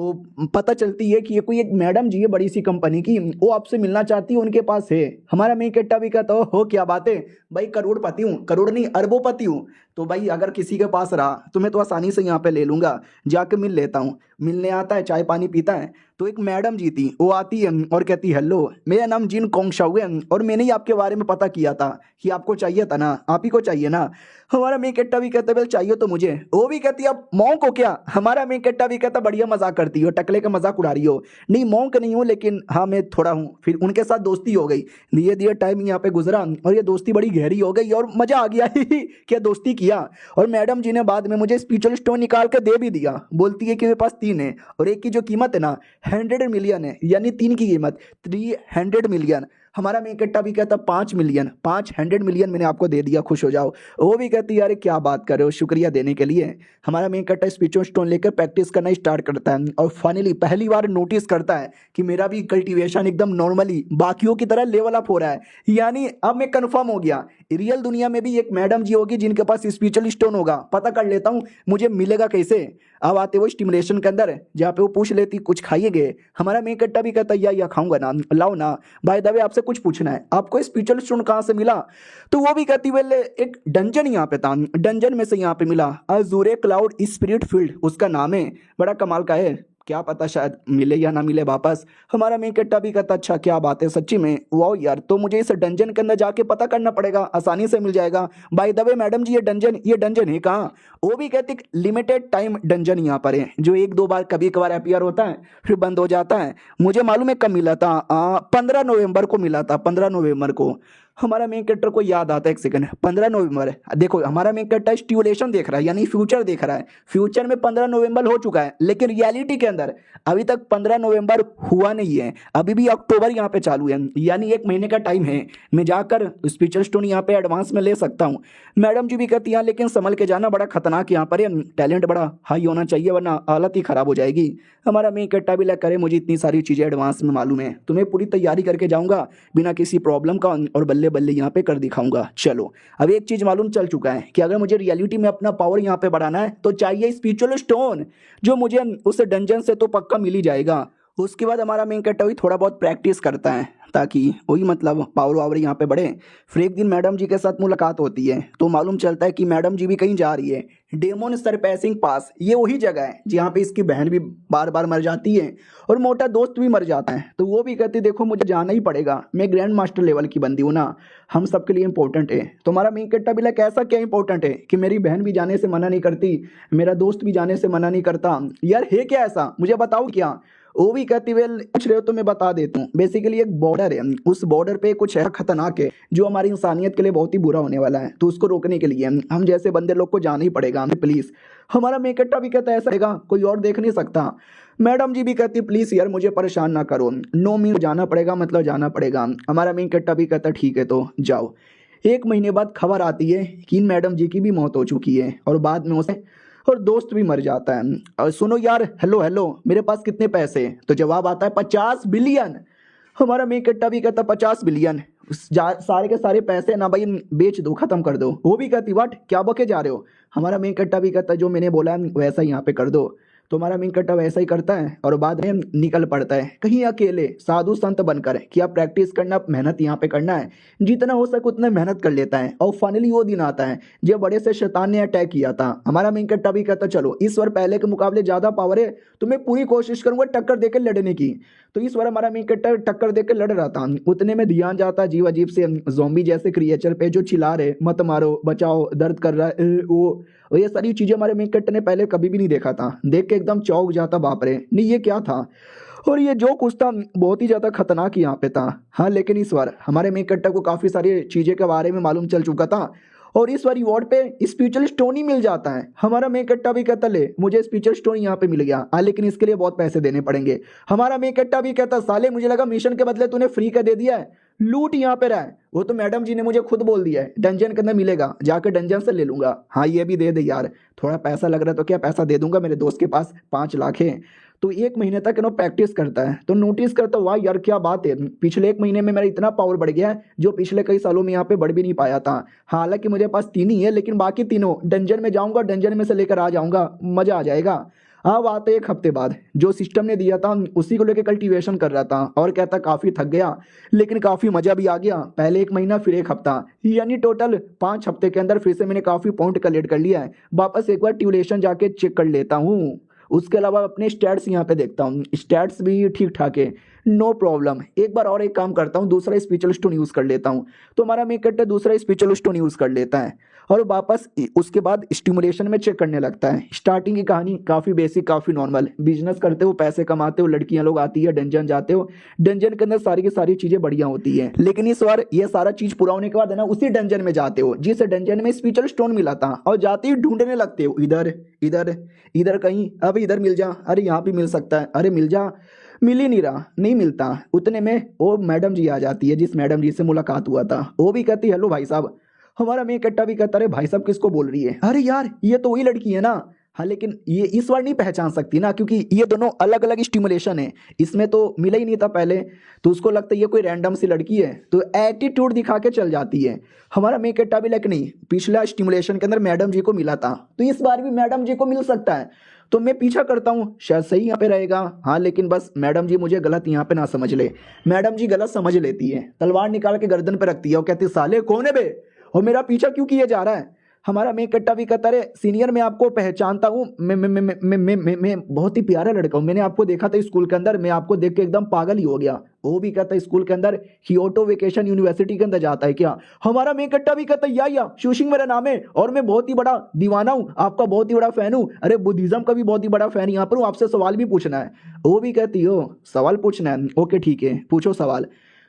पता चलती है कि ये कोई एक मैडम जी है बड़ी सी कंपनी की, वो आपसे मिलना चाहती है, उनके पास है। हमारा मेन कट्टा भी कहता हो क्या बात है भाई, करोड़पति हूँ, करोड़ नहीं अरबोपति हूँ। तो भाई अगर किसी के पास रहा तो मैं तो आसानी से यहाँ पे ले लूंगा, जाके मिल लेता हूँ। मिलने आता है, चाय पानी पीता है, तो एक मैडम जी थी, वो आती है और कहती हेलो मेरा नाम जिन कोंगशाऊ है, और मैंने ही आपके बारे में पता किया था कि आपको चाहिए था ना, आप ही को चाहिए ना। हमारा मेन कट्टा भी कहता है चाहिए तो मुझे। वो भी कहती है आप मौंक हो क्या। हमारा मेन कट्टा भी कहता बढ़िया मजाक करती हो, टकले का मजाक उड़ा रही हो। नहीं मौंक नहीं हूँ, लेकिन हाँ मैं थोड़ा हूँ। फिर उनके साथ दोस्ती हो गई, धीरे धीरे टाइम यहाँ पे गुजरा और ये दोस्ती बड़ी गहरी हो गई और मजा आ गया क्या दोस्ती किया। और मैडम जी ने बाद में मुझे स्पिरिचुअल स्टोन निकाल कर दे भी दिया। बोलती है कि मेरे पास 3 है और एक की जो कीमत है ना 100 मिलियन है, यानी 3 की कीमत 300 मिलियन। हमारा मेन कट्टा भी कहता 5 मिलियन, 500 मिलियन मैंने आपको दे दिया, खुश हो जाओ। वो भी कहती यार क्या बात कर रहे हो, शुक्रिया देने के लिए। हमारा मेन कट्टा स्पिरिचुअल स्टोन लेकर प्रैक्टिस करना स्टार्ट करता है, और फाइनली पहली बार नोटिस करता है कि मेरा भी कल्टीवेशन एकदम नॉर्मली बाकियों की तरह लेवल अप हो रहा है। यानी अब मैं कंफर्म हो गया रियल दुनिया में भी एक मैडम जी होगी जिनके पास स्पिरिचुअल स्टोन होगा। पता कर लेता हूँ मुझे मिलेगा कैसे। अब आते वो स्टिमुलेशन के अंदर जहाँ पे वो पूछ लेती कुछ खाइएगे। हमारा मेन कट्टा भी कहता या खाऊंगा ना, लाओ ना। बाय द वे आपसे कुछ पूछना है, आपको स्पिरिचुअल स्टोन कहाँ से मिला। तो वो भी कहती वेले एक डंजन यहाँ पे था, डंजन में से यहाँ पे मिला, अजूरे क्लाउड स्पिरिट फील्ड उसका नाम है। बड़ा कमाल का है, क्या पता शायद मिले या ना मिले वापस। हमारा मेन कट्टा भी कहता अच्छा क्या बात है सच्ची में, वाओ यार, तो मुझे इस डंजन के अंदर जाके पता करना पड़ेगा, आसानी से मिल जाएगा। बाय द वे मैडम जी ये डंजन है कहाँ। वो भी कहती लिमिटेड टाइम डंजन यहाँ पर है, जो 1-2 बार कभी कभार अपीयर होता है फिर बंद हो जाता है। मुझे मालूम है कब मिला था, 15 नवंबर को मिला था, 15 नवंबर को। हमारा मेन कैरेक्टर को याद आता है, एक सेकंड, 15 नवंबर। देखो हमारा मेन कैरेक्टर स्टिमुलेशन देख रहा है, यानी फ्यूचर देख रहा है। फ्यूचर में 15 नवंबर हो चुका है, लेकिन रियलिटी के अंदर अभी तक 15 नवंबर हुआ नहीं है, अभी भी अक्टूबर यहाँ पे चालू है, यानी 1 महीने का टाइम है। मैं जाकर स्पिरिचुअल स्टोन यहाँ पे एडवांस में ले सकता हूँ। मैडम जी भी कहती है लेकिन संभल के जाना, बड़ा खतरनाक यहाँ पर है, टैलेंट बड़ा हाई होना चाहिए वरना हालत ही खराब हो जाएगी। हमारा मेन कैरेक्टर भी लग करे मुझे इतनी सारी चीजें एडवांस में मालूम है, तो मैं पूरी तैयारी करके जाऊंगा बिना किसी प्रॉब्लम का, और बल्ले बल्ले यहाँ पे कर दिखाऊंगा। चलो अब एक चीज मालूम चल चुका है कि अगर मुझे रियलिटी में अपना पावर यहाँ पे बढ़ाना है तो चाहिए स्पिरिचुअल स्टोन, जो मुझे उस डंजन से तो पक्का मिल ही जाएगा। उसके बाद हमारा मेन कैरेक्टर भी थोड़ा बहुत प्रैक्टिस करता है ताकि वही मतलब पावर वावर यहाँ पे बढ़े। फिर एक दिन मैडम जी के साथ मुलाकात होती है तो मालूम चलता है कि मैडम जी भी कहीं जा रही है। डेमोन सरपैसिंग पास ये वही जगह है जहाँ पे इसकी बहन भी बार बार मर जाती है और मोटा दोस्त भी मर जाता है। तो वो भी कहती देखो मुझे जाना ही पड़ेगा, मैं ग्रैंड मास्टर लेवल की बंदी हूँ ना, हम सबके लिए इंपॉर्टेंट है। तो हमारा मेन कैरेक्टर भी लाइक ऐसा क्या इंपॉर्टेंट है कि मेरी बहन भी जाने से मना नहीं करती, मेरा दोस्त भी जाने से मना नहीं करता, यार है क्या ऐसा मुझे बताओ क्या। वो भी कहती वेल पूछ रहे हो तो मैं बता देता हूँ। बेसिकली एक बॉर्डर है, उस बॉर्डर पे कुछ ऐसा खतरनाक है जो हमारी इंसानियत के लिए बहुत ही बुरा होने वाला है। तो उसको रोकने के लिए हम जैसे बंदे लोग को जाना ही पड़ेगा, हमें प्लीज। हमारा मेकट्टा भी कहता है ऐसा रहेगा कोई और देख नहीं सकता। मैडम जी भी कहती प्लीज यार मुझे परेशान ना करो, नो मीन जाना पड़ेगा मतलब जाना पड़ेगा। हमारा मेकट्टा भी कहता ठीक है तो जाओ। एक महीने बाद खबर आती है कि इन मैडम जी की भी मौत हो चुकी है और बाद में उसे और दोस्त भी मर जाता है। और सुनो यार, हेलो हेलो मेरे पास कितने पैसे, तो जवाब आता है 50 बिलियन। हमारा मेन कट्टा भी कहता 50 बिलियन सारे के सारे पैसे ना भाई बेच दो, खत्म कर दो। वो भी कहती व्हाट क्या बके जा रहे हो। हमारा मेन कट्टा भी कहता जो मैंने बोला वैसा यहाँ पे कर दो। तो हमारा मेन कट्टा वैसा ही करता है और बाद में निकल पड़ता है कहीं अकेले साधु संत बनकर कि आप प्रैक्टिस करना, मेहनत यहाँ पे करना है, जितना हो सके उतना मेहनत कर लेता है। और फाइनली वो दिन आता है जब बड़े से शैतान ने अटैक किया था। हमारा मेन कट्टा भी कहता चलो इस बार पहले के मुकाबले ज्यादा पावर है तो मैं पूरी कोशिश करूंगा टक्कर देकर लड़ने की। तो इस बार हमारा मेन कट्टा टक्कर देकर लड़ रहा था, उतने में ध्यान जाता अजीब अजीब से ज़ॉम्बी जैसे क्रिएचर पे जो चिल्ला रहे मत मारो बचाओ दर्द कर रहा है वो। और ये सारी चीजें हमारे मेन कट्टे ने पहले कभी भी नहीं देखा था, देख के एकदम चौंक जाता बाप रे नहीं ये क्या था। और ये जो कुछ था बहुत ही ज्यादा खतरनाक यहाँ पे था। हाँ लेकिन इस बार हमारे मेन कट्टा को काफी सारी चीजें के बारे में मालूम चल चुका था और इस बार रिवॉर्ड पे स्पिरिचुअल स्टोन ही मिल जाता है। हमारा मेन कट्टा भी कहता ले मुझे स्पिरिचुअल स्टोन यहाँ पे मिल गया, लेकिन इसके लिए बहुत पैसे देने पड़ेंगे। हमारा मेन कट्टा भी कहता साले मुझे लगा मिशन के बदले तूने फ्री का दे दिया है, लूट यहाँ पे रहा है। वो तो मैडम जी ने मुझे खुद बोल दिया है डंजन के अंदर मिलेगा, जाकर डंजन से ले लूंगा। हाँ ये भी दे दे यार, थोड़ा पैसा लग रहा है तो क्या पैसा दे दूंगा, मेरे दोस्त के पास 5 लाख है। तो एक महीने तक ना प्रैक्टिस करता है तो नोटिस करता वाह यार क्या बात है, पिछले एक महीने में मेरा इतना पावर बढ़ गया है जो पिछले कई सालों में यहाँ पे बढ़ भी नहीं पाया था। हालांकि मुझे पास 3 ही है लेकिन बाकी तीनों डंजन में जाऊंगा, डंजन में से लेकर आ जाऊंगा, मजा आ जाएगा। अब आते 1 हफ्ते बाद जो सिस्टम ने दिया था उसी को लेकर कल्टीवेशन कर रहा था और कहता काफी थक गया लेकिन काफी मजा भी आ गया। पहले 1 महीना फिर 1 हफ्ता यानी टोटल 5 हफ्ते के अंदर फिर से मैंने काफी पॉइंट कलेक्ट कर लिया है। वापस एक बार ट्यूलेशन जाके चेक कर लेता हूँ। उसके अलावा अपने स्टैट्स यहाँ पे देखता हूँ, स्टैट्स भी ठीक ठाक है, नो प्रॉब्लम। एक बार और एक काम करता हूँ दूसरा स्पिरिचुअल स्टोन यूज कर लेता हूँ। तो हमारा मेन कट्टा दूसरा स्पिरिचुअल स्टोन यूज कर लेता है और वापस उसके बाद स्टिमुलेशन में चेक करने लगता है। स्टार्टिंग की कहानी काफी बेसिक काफी नॉर्मल, बिजनेस करते हो पैसे कमाते हो लड़कियां लोग आती है डंजन जाते हो, डंजन के अंदर सारी की सारी चीजें बढ़िया होती है। लेकिन इस बार ये सारा चीज पूरा होने के बाद है ना उसी डंजन में जाते हो जिस डंजन में स्पिरिचुअल स्टोन मिला था और जाते ही ढूंढने लगते हो इधर इधर इधर कहीं, अब इधर मिल जा, अरे यहाँ भी मिल सकता है, अरे मिल जा, मिल ही नहीं रहा, नहीं मिलता। उतने में वो मैडम जी आ जाती है जिस मैडम जी से मुलाकात हुआ था। वो भी कहती हेलो भाई साहब। हमारा मेन कट्टा भी कहता अरे भाई साहब किसको बोल रही है, अरे यार ये तो वही लड़की है ना। हाँ लेकिन ये इस बार नहीं पहचान सकती ना क्योंकि ये दोनों अलग अलग स्टिमुलेशन है, इसमें तो मिला ही नहीं था पहले। तो उसको लगता है ये कोई रैंडम सी लड़की है तो एटीट्यूड दिखा के चल जाती है। हमारा मेन कट्टा भी लेकिन नहीं, पिछला स्टिमुलेशन के अंदर मैडम जी को मिला था तो इस बार भी मैडम जी को मिल सकता है। तो मैं पीछा करता हूँ शायद सही यहाँ पे रहेगा। हाँ लेकिन बस मैडम जी मुझे गलत यहाँ पे ना समझ ले। मैडम जी गलत समझ लेती है, तलवार निकाल के गर्दन पे रखती है और कहती साले कौन है बे और मेरा पीछा क्यों किया जा रहा है। हमारा मेन कट्टा भी कहता है सीनियर मैं आपको पहचानता हूँ, मैं बहुत ही प्यारा लड़का हूँ, मैंने आपको देखा था स्कूल के अंदर, मैं आपको देख के एकदम पागल ही हो गया। वो भी कहता है स्कूल के अंदर हियोटो वेकेशन यूनिवर्सिटी के अंदर जाता है क्या। हमारा मेन कट्टा भी कहता है या शूशिंग मेरा नाम है और मैं बहुत ही बड़ा दीवाना हूँ, आपका बहुत ही बड़ा फैन हूँ, अरे बुद्धिज्म का भी बहुत ही बड़ा फैन यहाँ पर हूँ, आपसे सवाल भी पूछना है। वो भी कहती हो सवाल पूछना है, ओके ठीक है पूछो सवाल।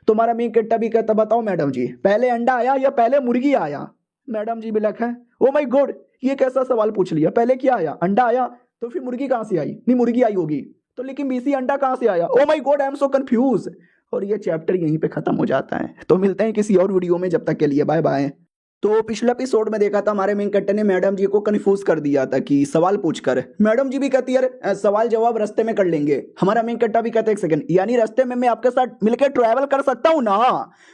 तो हमारा मेन कट्टा भी कहता बताओ मैडम जी पहले अंडा आया या पहले मुर्गी आया। मैडम जी भी लख है ओ माय गॉड ये कैसा सवाल पूछ लिया, पहले क्या आया अंडा आया तो फिर मुर्गी कहां से आई, नहीं मुर्गी आई होगी तो लेकिन बीसी अंडा कहां से आया, oh my God I am so confuse. और ये चैप्टर यहीं पे खत्म हो जाता है। तो मिलते हैं किसी और वीडियो में, जब तक के लिए बाय बाय। तो पिछले एपिसोड में देखा था हमारे मेन कैरेक्टर ने मैडम जी को कंफ्यूज कर दिया था कि सवाल पूछकर मैडम जी भी कहती है यार सवाल जवाब रास्ते में कर लेंगे। हमारा मेन कैरेक्टर भी कहता है एक सेकंड यानी रास्ते में मैं आपके साथ मिलकर ट्रैवल कर सकता हूँ ना।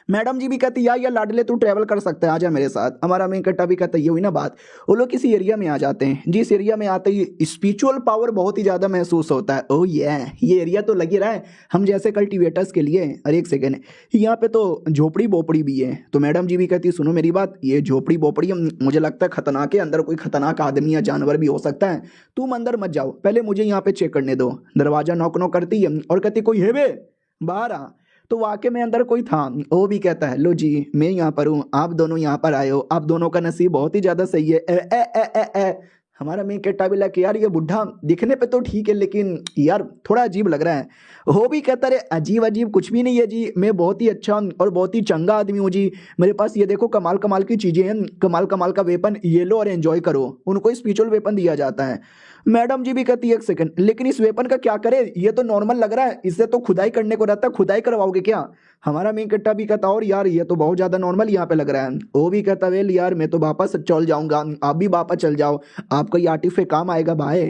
मैडम जी भी कहती यार लाडले तू ट्रैवल कर सकता है आजा मेरे साथ। हमारा मेन कैरेक्टर भी कहता है ये हुई ना बात। वो लोग किसी एरिया में आ जाते हैं जिस एरिया में आते ही स्पिरिचुअल पावर बहुत ही ज्यादा महसूस होता है। ओह ये एरिया तो लग ही रहा है हम जैसे कल्टिवेटर्स के लिए। अरे एक सेकेंड यहाँ पे तो झोपड़ी बोपड़ी भी है। तो मैडम जी भी कहती सुनो मेरी बात ये झोपड़ी बोपड़ी मुझे लगता है खतरनाक है अंदर कोई खतरनाक आदमी या जानवर भी हो सकता है। तुम अंदर मत जाओ पहले मुझे यहाँ पे चेक करने दो। दरवाजा नॉक नॉक करती है और कहती कोई है बे बाहर आ। तो वाकई में अंदर कोई था। वो भी कहता है लो जी मैं यहाँ पर हूँ आप दोनों यहाँ पर आए हो आप दोनों का नसीब बहुत ही ज्यादा सही है। ए, ए, ए, ए, ए। हमारा मेन कैरेक्टर भी लगा यार ये बुढ़ा दिखने पे तो ठीक है लेकिन यार थोड़ा अजीब लग रहा है। वो भी कहता है अजीब अजीब कुछ भी नहीं है जी मैं बहुत ही अच्छा और बहुत ही चंगा आदमी हूँ जी। मेरे पास ये देखो कमाल कमाल की चीजें हैं कमाल कमाल का वेपन ये लो और एंजॉय करो। उनको स्पिरिचुअल वेपन दिया जाता है। मैडम जी भी कहती है एक सेकंड लेकिन इस वेपन का क्या करे ये तो नॉर्मल लग रहा है इससे तो खुदाई करने को रहता है खुदाई करवाओगे क्या। हमारा मेन कट्टा भी कहता और यार ये तो बहुत ज्यादा नॉर्मल यहाँ पे लग रहा है। वो भी कहता वेल यार मैं तो वापस चल जाऊंगा आप भी वापस चल जाओ आपका ये आर्टिफे काम आएगा भाई।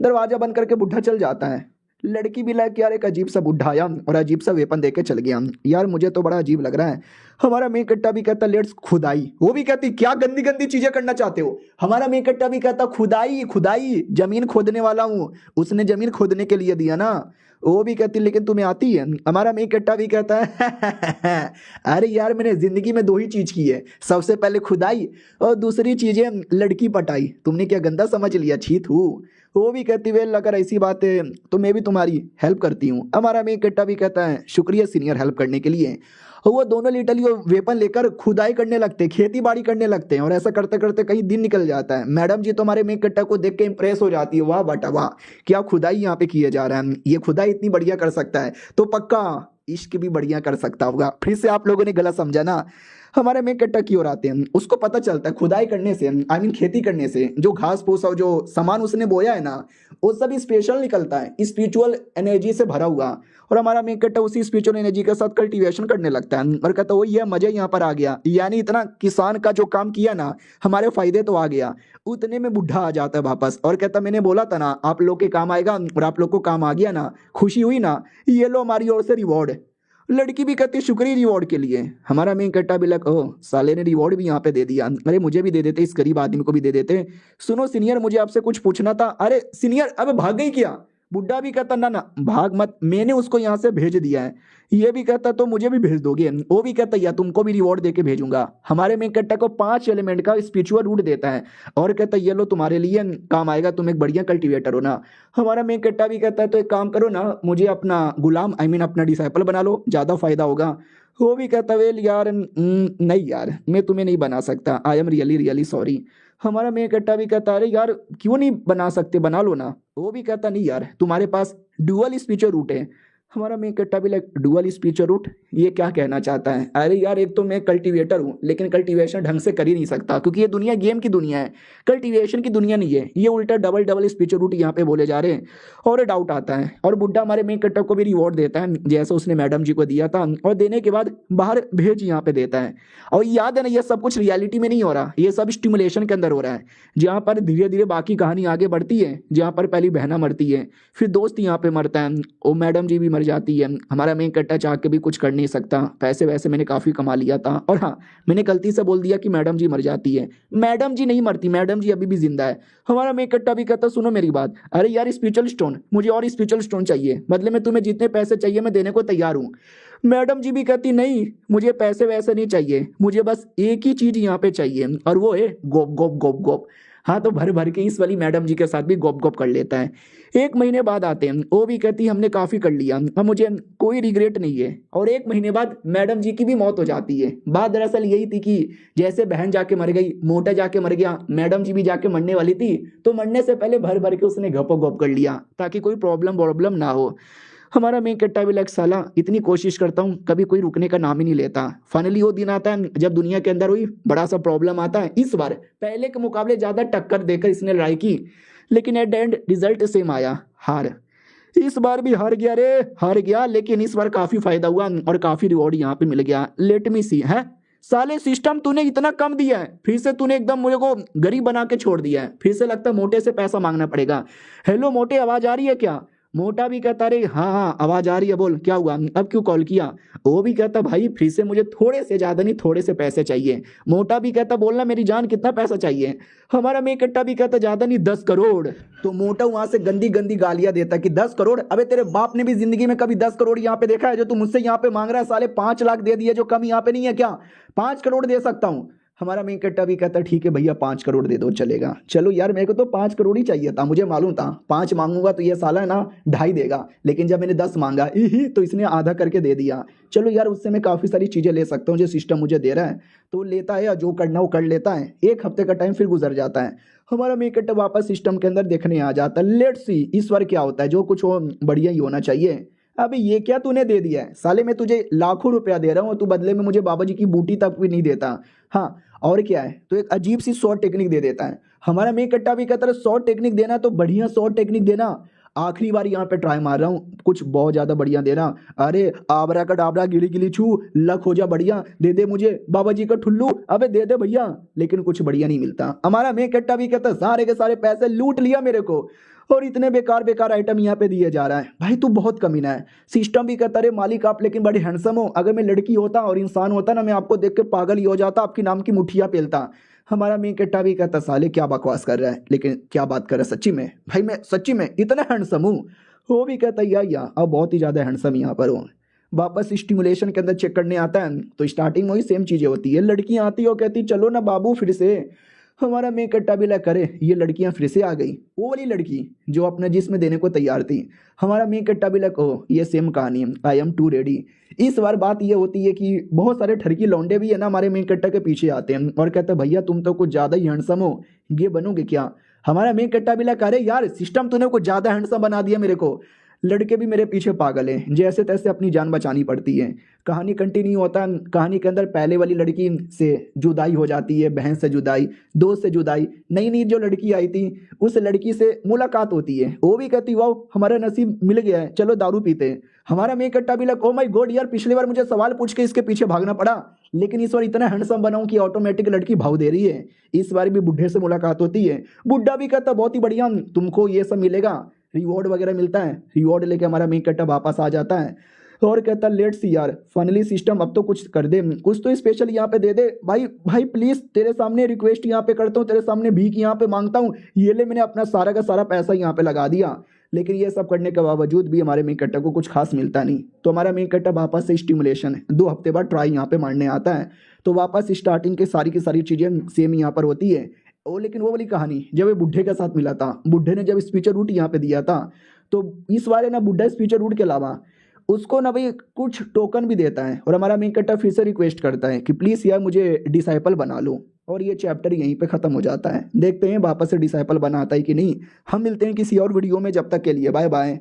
दरवाजा बंद करके बुढ़ा चल जाता है। लड़की भी लाइक यार एक अजीब सा बुढ़ा आया और अजीब सा वेपन देके चल गया यार मुझे तो बड़ा अजीब लग रहा है। हमारा मेन कट्टा भी कहता लेट्स खुदाई। वो भी कहती क्या गंदी गंदी चीजें करना चाहते हो। हमारा मेन कट्टा भी कहता खुदाई खुदाई जमीन खोदने वाला हूँ उसने जमीन खोदने के लिए दिया ना। वो भी कहती लेकिन तुम्हें आती है। हमारा मेन कट्टा भी कहता है अरे यार मैंने जिंदगी में दो ही चीज की है सबसे पहले खुदाई और दूसरी चीज है लड़की पटाई। तुमने क्या गंदा समझ लिया छी थू। वो भी कहती वेल अगर ऐसी बात है तो मैं भी तुम्हारी हेल्प करती हूँ। हमारा मेन कट्टा भी कहता है शुक्रिया सीनियर हेल्प करने के लिए। वो दोनों लिटरली वो वेपन लेकर खुदाई करने लगते हैं खेती बाड़ी करने लगते हैं और ऐसा करते करते कहीं दिन निकल जाता है। मैडम जी तो हमारे मेन कट्टा को देख के इंप्रेस हो जाती है वाह बेटा वाह क्या खुदाई यहाँ पे किए जा रहा है ये खुदाई इतनी बढ़िया कर सकता है तो पक्का इश्क भी बढ़िया कर सकता होगा। फिर से आप लोगों ने गलत समझा ना। हमारे मेन कट्टा की ओर आते हैं उसको पता चलता है खुदाई करने से आई मीन खेती करने से जो घास फूस और जो सामान उसने बोया है ना वो सब स्पेशल निकलता है स्पिरिचुअल एनर्जी से भरा हुआ। और हमारा मेन कट्टा उसी स्पिरिचुअल एनर्जी के साथ कल्टीवेशन करने लगता है और कहता वो ये मजा यहाँ पर आ गया यानी इतना किसान का जो काम किया ना हमारे फायदे तो आ गया। उतने में बुढ़ा आ जाता है वापस और कहता मैंने बोला था ना आप लोग के काम आएगा और आप लोग को काम आ गया ना खुशी हुई ना ये लो हमारी ओर से रिवॉर्ड। लड़की भी कहती शुक्रिया रिवॉर्ड के लिए। हमारा मेन कट्टा भी लग ओह साले ने रिवॉर्ड भी यहाँ पे दे दिया अरे मुझे भी दे देते इस गरीब आदमी को भी दे देते। सुनो सीनियर मुझे आपसे कुछ पूछना था। अरे सीनियर अब भाग गई क्या। बुड्ढा भी कहता ना ना भाग मत मैंने उसको यहाँ से भेज दिया है। ये भी कहता तो मुझे भी भेज दोगे। वो भी कहता या तुमको भी रिवॉर्ड देके भेजूंगा। हमारे मेन कट्टा को 5 एलिमेंट का स्पिरिचुअल रूट देता है और कहता ये लो तुम्हारे लिए काम आएगा तुम एक बढ़िया कल्टीवेटर हो ना। हमारा मेन कट्टा भी कहता है तो एक काम करो ना मुझे अपना गुलाम आई मीन अपना डिसाइपल बना लो ज्यादा फायदा होगा। वो भी कहता वेल यार नहीं यार मैं तुम्हें नहीं बना सकता I am really really sorry. हमारा मेन कट्टा भी कहता अरे यार क्यों नहीं बना सकते बना लो ना। वो भी कहता नहीं यार तुम्हारे पास डुअल स्पिरिचुअल रूट है। हमारा मेन कट्टा भी लाइक डुअल स्पिरिचुअल रूट ये क्या कहना चाहता है। अरे यार एक तो मैं कल्टीवेटर हूँ लेकिन कल्टीवेशन ढंग से कर ही नहीं सकता क्योंकि ये दुनिया गेम की दुनिया है कल्टीवेशन की दुनिया नहीं है। ये उल्टा डबल डबल स्पिरिचुअल रूट यहाँ पे बोले जा रहे हैं और डाउट आता है। और बुड्ढा हमारे मेन कट्टा को भी रिवॉर्ड देता है जैसा उसने मैडम जी को दिया था और देने के बाद बाहर भेज यहाँ पे देता है। और याद है ना ये सब कुछ रियलिटी में नहीं हो रहा ये सब स्टिमुलेशन के अंदर हो रहा है जहाँ पर धीरे धीरे बाकी कहानी आगे बढ़ती है जहाँ पर पहली बहना मरती है फिर दोस्त यहाँ पे मरता है और मैडम जी भी मर जाती है। हमारा मेन कट्टा चाह के भी कुछ कर नहीं सकता पैसे वैसे मैंने काफी कमा लिया था। और हाँ मैंने गलती से बोल दिया कि मैडम जी मर जाती है मैडम जी नहीं मरती मैडम जी अभी भी जिंदा है। हमारा मेन कट्टा भी कहता सुनो मेरी बात अरे यार स्पिरिचुअल स्टोन मुझे और स्पिरिचुअल स्टोन चाहिए बदले में तुम्हें जितने पैसे चाहिए मैं देने को तैयार हूँ। मैडम जी भी कहती नहीं मुझे पैसे वैसे नहीं चाहिए मुझे बस एक ही चीज यहाँ पे चाहिए और वो है गोप गोप गोप गोप। हाँ तो भर भर के इस वाली मैडम जी के साथ भी गोप गोप कर लेता है। 1 महीने बाद आते हैं वो भी कहती हमने काफी कर लिया अब मुझे कोई रिग्रेट नहीं है। और 1 महीने बाद मैडम जी की भी मौत हो जाती है। बात दरअसल यही थी कि जैसे बहन जाके मर गई मोटा जाके मर गया मैडम जी भी जाके मरने वाली थी तो मरने से पहले भर भर के उसने गपो गप कर लिया ताकि कोई प्रॉब्लम ना हो। हमारा मेन कट्टा भी लाइक साला इतनी कोशिश करता हूँ कभी कोई रुकने का नाम ही नहीं लेता। फाइनली वो दिन आता है जब दुनिया के अंदर हुई बड़ा सा प्रॉब्लम आता है। इस बार पहले के मुकाबले ज्यादा टक्कर देकर इसने लड़ाई की लेकिन at the end result same आया हार। इस बार भी हार गया रे हार गया लेकिन इस बार काफी फायदा हुआ और काफी रिवॉर्ड यहाँ पे मिल गया। लेट मी सी है साले सिस्टम तूने इतना कम दिया है, फिर से तूने एकदम मुझे को गरीब बना के छोड़ दिया है, फिर से लगता है मोटे से पैसा मांगना पड़ेगा। हेलो मोटे, आवाज आ रही है क्या? मोटा भी कहता रे हाँ हाँ आवाज आ रही है, बोल क्या हुआ, अब क्यों कॉल किया? वो भी कहता भाई फिर से मुझे थोड़े से ज्यादा नहीं थोड़े से पैसे चाहिए। मोटा भी कहता बोलना मेरी जान कितना पैसा चाहिए? हमारा मेकट्टा भी कहता ज्यादा नहीं 10 करोड़। तो मोटा वहां से गंदी गंदी गालियां देता कि 10 करोड़? अबे तेरे बाप ने भी जिंदगी में कभी 10 करोड़ यहाँ पे देखा है? जो तू मुझसे यहाँ पे मांग रहा है साले 5 लाख दे दिए, जो कम यहाँ पे नहीं है क्या? 5 करोड़ दे सकता हूँ। हमारा मेकट्टा भी कहता ठीक है भैया 5 करोड़ दे दो चलेगा। चलो यार मेरे को तो 5 करोड़ ही चाहिए था, मुझे मालूम था 5 मांगूंगा तो ये साला है ना 2.5 देगा, लेकिन जब मैंने 10 मांगा ही तो इसने आधा करके दे दिया। चलो यार उससे मैं काफ़ी सारी चीज़ें ले सकता हूँ, जो सिस्टम मुझे दे रहा है तो लेता है, या जो करना वो कर लेता है। 1 हफ्ते का टाइम फिर गुजर जाता है, हमारा मेकट्टा वापस सिस्टम के अंदर देखने आ जाता है। लेट्स सी इस बार क्या होता है, जो कुछ हो बढ़िया ही होना चाहिए। अबे ये क्या तूने दे दिया है साले, मैं तुझे लाखों रुपया दे रहा हूँ, तू बदले में मुझे बाबा जी की बूटी तक भी नहीं देता। हाँ और क्या है, तो एक अजीब सी शॉर्ट टेक्निक दे देता है। हमारा मेकट्टा भी कहता है शॉर्ट टेक्निक देना तो बढ़िया शॉर्ट टेक्निक देना, आखिरी बार यहाँ पे ट्राई मार रहा हूँ, कुछ बहुत ज्यादा बढ़िया देना। अरे आबरा का डाबरा गिली गिली छू लक हो जा बढ़िया, दे दे मुझे बाबा जी का ठुल्लू, अबे दे दे भैया। लेकिन कुछ बढ़िया नहीं मिलता। हमारा मेकट्टा भी कहता सारे के सारे पैसे लूट लिया मेरे को, और इतने बेकार बेकार आइटम यहाँ पे दिए जा रहा है। भाई तू बहुत कमीना है। सिस्टम भी कहता रे मालिक आप लेकिन बड़े हैंडसम हो, अगर मैं लड़की होता और इंसान होता ना, मैं आपको देख के पागल ही हो जाता, आपकी नाम की मुठिया पेलता। हमारा मेकट्टा भी कहता साले क्या बकवास कर रहा है, लेकिन क्या बात कर रहा है सच्ची में, भाई मैं सच्ची में इतना हैंडसम हूँ? वो भी कहता या अब बहुत ही ज़्यादा हैंडसम यहाँ पर हूँ। वापस स्टिमुलेशन के अंदर चेक करने आता है तो स्टार्टिंग में वही सेम चीज़ें होती है, लड़कियाँ आती है और कहती चलो ना बाबू फिर से। हमारा मेकट्टा भी लग करे ये लड़कियां फिर से आ गई, वो वाली लड़की जो अपना जिस्म देने को तैयार थी। हमारा मेकट्टा भी लग ओ ये सेम कहानी, आई एम टू रेडी। इस बार बात ये होती है कि बहुत सारे ठरकी लौंडे भी है ना हमारे मेकट्टा के पीछे आते हैं और कहते हैं भैया तुम तो कुछ ज़्यादा ही हैंडसम हो, ये बनोगे क्या? हमारा मेकट्टा भी लग अरे यार सिस्टम तूने कुछ ज़्यादा हैंडसम बना दिया मेरे को, लड़के भी मेरे पीछे पागल हैं, जैसे तैसे अपनी जान बचानी पड़ती है। कहानी कंटिन्यू होता है। कहानी के अंदर पहले वाली लड़की से जुदाई हो जाती है, बहन से जुदाई, दोस्त से जुदाई, नई नई जो लड़की आई थी उस लड़की से मुलाकात होती है, वो भी कहती वाह हमारा नसीब मिल गया है चलो दारू पीते हैं। हमारा मेकट्टा भी लग ओ माय गॉड यार पिछली बार मुझे सवाल पूछ के इसके पीछे भागना पड़ा, लेकिन इस बार इतना हैंडसम बनाऊं कि ऑटोमेटिक लड़की भाव दे रही है। इस बार भी बुढ़े से मुलाकात होती है, बुढ़ा भी कहता बहुत ही बढ़िया तुमको ये सब मिलेगा, रिवॉर्ड वगैरह मिलता है। रिवॉर्ड लेके हमारा मेकट्टा वापस आ जाता है और कहता लेट्स सी यार फाइनली सिस्टम अब तो कुछ कर दे, कुछ तो स्पेशल यहाँ पे दे दे भाई। भाई प्लीज तेरे सामने रिक्वेस्ट यहाँ पे करता हूँ, तेरे सामने भीख यहाँ पे मांगता हूँ, ये ले मैंने अपना सारा का सारा पैसा यहाँ पे लगा दिया। लेकिन ये सब करने के बावजूद भी हमारे मेकट्टा को कुछ खास मिलता नहीं। तो हमारा मेकट्टा वापस से स्टिमुलेशन 2 हफ्ते बाद ट्राई यहाँ पे मारने आता है, तो वापस स्टार्टिंग के सारी की सारी चीज़ें सेम यहाँ पर होती है। ओ लेकिन वो वाली कहानी जब ये बुढ़े के साथ मिला था, बुढ़े ने जब स्पीचर रूट यहाँ पे दिया था, तो इस बार है ना बुढ़ा स्पीचर रूट के अलावा उसको ना भाई कुछ टोकन भी देता है, और हमारा मेकट्टा फिर से रिक्वेस्ट करता है कि प्लीज़ यार मुझे डिसाइपल बना लो, और ये चैप्टर यहीं पे ख़त्म हो जाता है। देखते हैं वापस से डिसाइपल बनाता है कि नहीं। हम मिलते हैं किसी और वीडियो में, जब तक के लिए बाय बाय।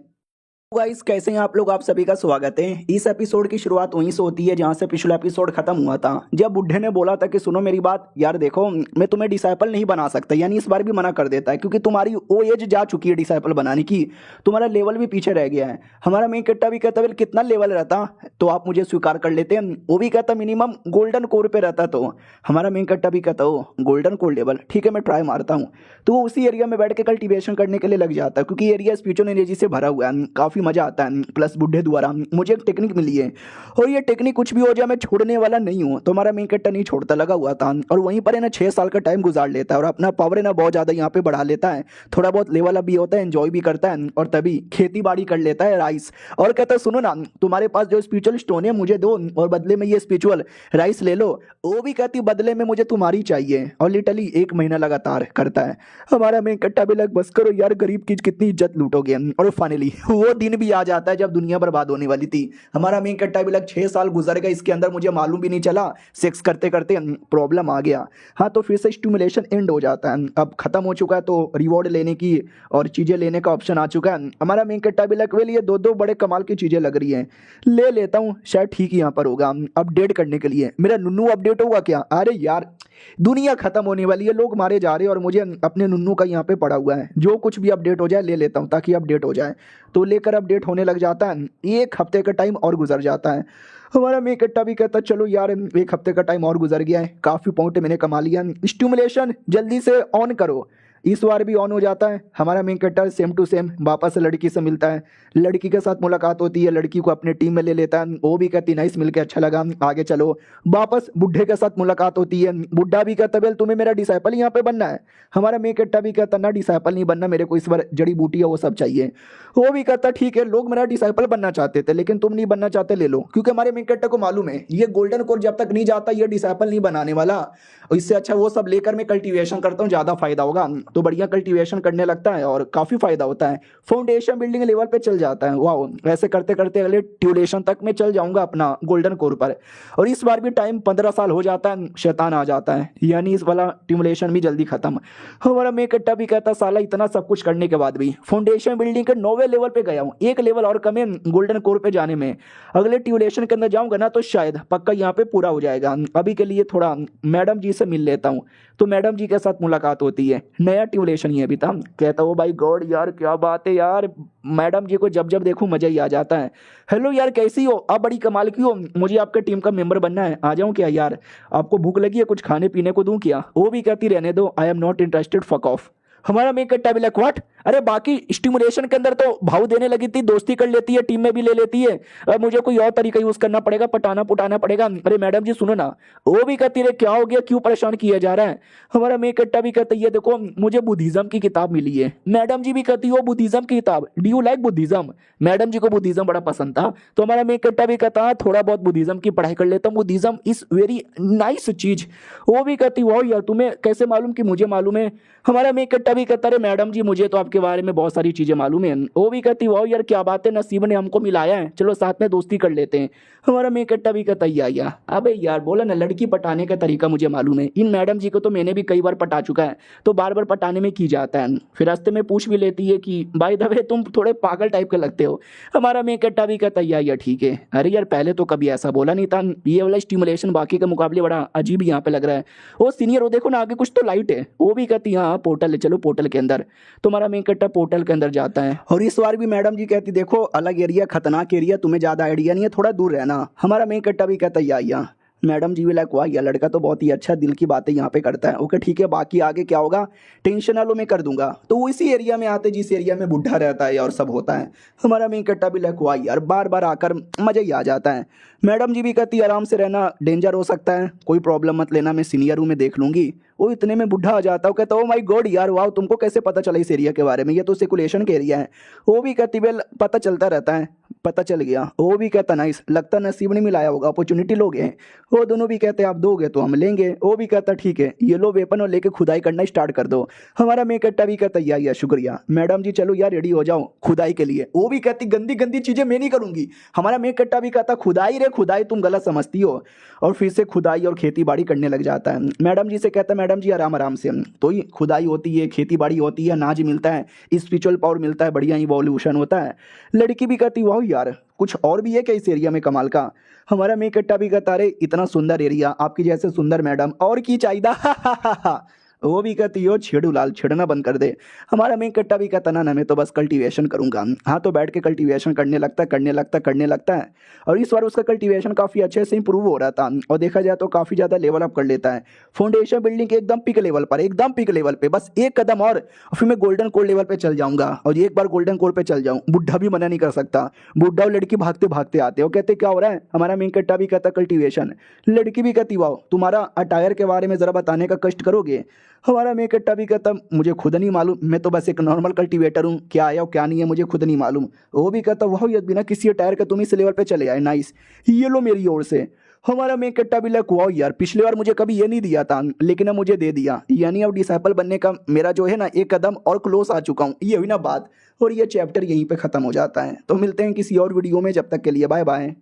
गाइस कैसे हैं आप लोग, आप सभी का स्वागत है। इस एपिसोड की शुरुआत वहीं से होती है जहां से पिछला एपिसोड खत्म हुआ था, जब बुढ़े ने बोला था कि सुनो मेरी बात यार, देखो मैं तुम्हें डिसाइपल नहीं बना सकता, यानी इस बार भी मना कर देता है क्योंकि तुम्हारी वो एज जा चुकी है डिसाइपल बनाने की, तुम्हारा लेवल भी पीछे रह गया है। हमारा मेकट्टा भी कहता है कितना लेवल रहता तो आप मुझे स्वीकार कर लेते हैं, वो भी कहता मिनिमम गोल्डन कोर पे रहता। तो हमारा मेकट्टा भी कहता हो गोल्डन कोर लेवल ठीक है मैं ट्राई मारता हूँ। तो वो उसी एरिया में बैठ के कल्टिवेशन करने के लिए लग जाता है, क्योंकि एरिया स्पिरिचुअल एनर्जी से भरा हुआ है, काफ़ी मजा आता है। प्लस बुढ़े द्वारा मुझे एक टेक्निक मिली है, और ये टेक्निक कुछ भी हो जाए मैं छोड़ने वाला नहीं हूँ। तो हमारा मेकट्टा नहीं छोड़ता, लगा हुआ था, और वहीं पर है ना 6 साल का टाइम गुजार लेता है और अपना पावर है ना बहुत ज़्यादा यहाँ पे बढ़ा लेता है, थोड़ा बहुत लेवल अप भी होता है, एंजॉय भी करता है, और तभी खेती बाड़ी कर लेता है राइस, और कहता है सुनो ना तुम्हारे पास जो स्पिरिचुअल स्टोन है मुझे दो और बदले में ये स्पिरिचुअल राइस ले लो। वो भी कहती बदले में मुझे तुम्हारी चाहिए, और लिटरली 1 महीना लगातार करता है। हमारा मेकट्टा भी लग बस करो यार, गरीब की कितनी इज्जत लूटोगे। और फाइनली वो दिन भी आ जाता है जब दुनिया बर्बाद होने वाली थी। हमारा मेकट्टा भी लग 6 साल गुजर गए, इसके अंदर मुझे मालूम भी नहीं चला, सेक्स करते करते प्रॉब्लम आ गया। हाँ तो फिर से स्टिमुलेशन एंड हो जाता है, अब खत्म हो चुका है, तो रिवॉर्ड लेने की और चीज़ें लेने का ऑप्शन आ चुका है। हमारा मेकट्टा भी लग लिए 2 बड़े कमाल की चीज़ें लग रही हैं, ले लेता हूँ शायद ठीक यहाँ पर होगा। अपडेट करने के लिए मेरा नुन्नू अपडेट होगा क्या? अरे यार दुनिया खत्म होने वाली है, लोग मारे जा रहे हैं और मुझे अपने नुन्नू का यहाँ पे पड़ा हुआ है, जो कुछ भी अपडेट हो जाए ले लेता हूँ ताकि अपडेट हो जाए। तो लेकर अपडेट होने लग जाता है। 1 हफ्ते का टाइम और गुजर जाता है। हमारा मेन कट्टा भी कहता है चलो यार 1 हफ्ते का टाइम और गुजर गया है, काफ़ी पॉइंट मैंने कमा लिया, स्टिमुलेशन जल्दी से ऑन करो। इस बार भी ऑन हो जाता है। हमारा मेन कट्टा सेम टू सेम वापस लड़की से मिलता है, लड़की के साथ मुलाकात होती है, लड़की को अपने टीम में ले लेता है। वो भी कहती नाइस मिलके अच्छा लगा, आगे चलो। वापस बुढ़े के साथ मुलाकात होती है, बुढ़ा भी कहता बेल तुम्हें मेरा डिसाइपल यहाँ पे बनना है। हमारा मेन कट्टा भी कहता ना डिसाइपल नहीं बनना, मेरे को इस बार जड़ी बूटी है वो सब चाहिए। वो भी कहता ठीक है, लोग मेरा डिसाइपल बनना चाहते थे लेकिन तुम नहीं बनना चाहते, ले लो। क्योंकि हमारे मेन कट्टा को मालूम है ये गोल्डन कोर जब तक नहीं जाता ये डिसाइपल नहीं बनाने वाला, इससे अच्छा वो सब लेकर मैं कल्टीवेशन करता हूँ, ज़्यादा फायदा होगा। तो बढ़िया कल्टीवेशन करने लगता है और काफ़ी फायदा होता है। फाउंडेशन बिल्डिंग लेवल पे चल जाता है। वाह, ऐसे करते करते अगले ट्यूलेशन तक मैं चल जाऊंगा अपना गोल्डन कोर पर। और इस बार भी टाइम 15 साल हो जाता है, शैतान आ जाता है, यानी इस वाला ट्यूमुलेशन भी जल्दी खत्म। हमारा मेन कट्टा भी कहता साला इतना सब कुछ करने के बाद भी फाउंडेशन बिल्डिंग के 9वें लेवल पे गया हूँ, 1 लेवल और कम है गोल्डन कोर पे जाने में। अगले ट्यूलेशन के अंदर जाऊंगा ना तो शायद पक्का यहाँ पे पूरा हो जाएगा। अभी के लिए थोड़ा मैडम जी से मिल लेता हूँ। तो मैडम जी के साथ मुलाकात होती है, नया ट्यूलेशन ये भी था। कहता हो भाई गॉड यार क्या बात है यार, मैडम जी को जब जब देखूं मजा ही आ जाता है। हेलो यार कैसी हो आप, बड़ी कमाल की हो, मुझे आपके टीम का मेंबर बनना है, आ जाऊं क्या यार, आपको भूख लगी है, कुछ खाने पीने को दूं क्या? वो भी कहती रहने दो, I am not interested, fuck off. हमारा मेन कट्टा भी लाइक व्हाट, अरे बाकी स्टिमुलेशन के अंदर तो भाव देने लगी थी, दोस्ती कर लेती है, टीम में भी ले लेती है, अब मुझे कोई और तरीका यूज करना पड़ेगा, पटाना पुटाना पड़ेगा। अरे मैडम जी सुनो ना। वो भी कहती है क्या हो गया, क्यों परेशान किया जा रहा है? हमारा मेन कट्टा भी कहता है देखो मुझे बुद्धिज्म की किताब मिली है। मैडम जी भी कहती है बुद्धिज्म की किताब, do you like Buddhism? Madam ji को बुद्धिज्म बड़ा पसंद था। तो हमारा मेन कट्टा भी कहता है थोड़ा बहुत बुद्धिज्म की पढ़ाई कर लेता हूँ, बुद्धिज्म इज वेरी नाइस चीज। वो भी कहती वाह यार तुम्हें कैसे मालूम कि मुझे मालूम है? हमारा मेन कट्टा भी कहता है मैडम जी मुझे तो आपके बारे में बहुत सारी चीजें मालूम है। वो भी कहती वाह यार क्या बात है, नसीब ने हमको मिलाया है, चलो साथ में दोस्ती कर लेते हैं। हमारा मेन कट्टा भी कहता या अबे यार बोला ना लड़की पटाने का तरीका मुझे मालूम है, इन मैडम जी को तो मैंने भी कई बार पटा चुका है, तो बार बार पटाने में की जाता है। फिर रास्ते में पूछ भी लेती है कि भाई दबे तुम थोड़े पागल टाइप के लगते हो। हमारा मेन कट्टा भी कहता या ठीक है, अरे यार पहले तो कभी ऐसा बोला नहीं था, ये वाला स्टिमुलेशन बाकी के मुकाबले बड़ा अजीब यहाँ पे लग रहा है। वो सीनियर वो देखो ना आगे कुछ तो लाइट है। वो भी कहती हाँ पोर्टल है, चलो पोर्टल के अंदर। तुम्हारा मेन कट्टा पोर्टल के अंदर जाता है और इस बार भी मैडम जी कहती देखो अलग एरिया, खतरनाक एरिया, तुम्हें ज्यादा आइडिया नहीं है, थोड़ा दूर रहना। हमारा मेन कट्टा भी कहता या मैडम जी भी लाइक वाह यह लड़का तो बहुत ही अच्छा दिल की बातें यहाँ पे करता है। ओके ठीक है, बाकी आगे क्या होगा टेंशन ना लो, मैं कर दूंगा। तो वो इसी एरिया में आते जिस एरिया में बुढ़ा रहता है और सब होता है। हमारा मेन कट्टा भी लाइक वाह यार बार बार आकर मजा ही आ जाता है। मैडम जी भी कहती आराम से रहना, डेंजर हो सकता है, कोई प्रॉब्लम मत लेना, मैं सीनियर हूँ मैं देख लूंगी। वो इतने में बुढ़ा आ जाता है, कहता ओ माय गॉड यार वाह तुमको कैसे पता चला इस एरिया के बारे में, ये तो सर्कुलेशन का एरिया है। वो भी कहती वेल पता चलता रहता है, पता चल गया। वो भी कहता नाइस, लगता नसीब नहीं मिलाया होगा, अपॉर्चुनिटी लोगे। वो दोनों भी कहते आप दोगे तो हम लेंगे। वो भी कहता ठीक है ये लो वेपन और लेके खुदाई करना स्टार्ट कर दो। हमारा मेन कट्टा भी कहता या शुक्रिया मैडम जी, चलो यार रेडी हो जाओ खुदाई के लिए। वो भी कहती गंदी गंदी चीजें मैं नहीं करूंगी। हमारा मेन कट्टा भी कहता खुदाई रे खुदाई, तुम गलत समझती हो। और फिर से खुदाई और खेती बाड़ी करने लग जाता है। मैडम जी से कहता है मैडम जी आराम आराम से, तो ही खुदाई होती है, खेती बाड़ी होती है, अनाज मिलता है, स्पिरिचुअल पावर मिलता है, बढ़िया इवोल्यूशन होता है। लड़की भी कहती वाह यार कुछ और भी है क्या इस एरिया में कमाल का? हमारा मेन कट्टा भी कहता अरे इतना सुंदर एरिया, आपकी जैसे सुंदर मैडम और की चाहिए। वो भी कहती हो छेड़ू लाल, छेड़ना बंद कर दे। हमारा मेन कट्टा भी कहता ना मैं तो बस कल्टीवेशन करूंगा। हाँ तो बैठ के कल्टीवेशन करने लगता है। और इस बार उसका कल्टीवेशन काफ़ी अच्छे से इंप्रूव हो रहा था और देखा जाए तो काफ़ी ज़्यादा लेवल अप कर लेता है। फाउंडेशन बिल्डिंग के एकदम पिक लेवल पर, एकदम पिक लेवल पे, बस एक कदम और फिर मैं गोल्डन कोर लेवल पे चल जाऊंगा। और एक बार गोल्डन कोर पे चल जाऊं बुढ़ा भी मना नहीं कर सकता। बुढ़ा और लड़की भागते भागते आते हो, कहते क्या हो रहा है? हमारा मेन कट्टा भी कहता कल्टीवेशन। लड़की भी कहती वाह तुम्हारा अटायर के बारे में ज़रा बताने का कष्ट करोगे? हमारा मेन कट्टा भी कहता मुझे खुद नहीं मालूम, मैं तो बस एक नॉर्मल कल्टीवेटर हूँ, क्या आया क्या नहीं है मुझे खुद नहीं मालूम। वो भी कहता वाह ये बिना किसी टायर के तुम इस लेवल पे चले आए, नाइस, ये लो मेरी ओर से। हमारा मेन कट्टा भी लग वाह यार पिछली बार मुझे कभी ये नहीं दिया था लेकिन अब मुझे दे दिया, यानी अब डिसाइपल बनने का मेरा जो है ना एक कदम और क्लोज आ चुका हूँ। ये हुई ना बात, और ये चैप्टर यहीं पे खत्म हो जाता है। तो मिलते हैं किसी और वीडियो में, जब तक के लिए बाय बाय।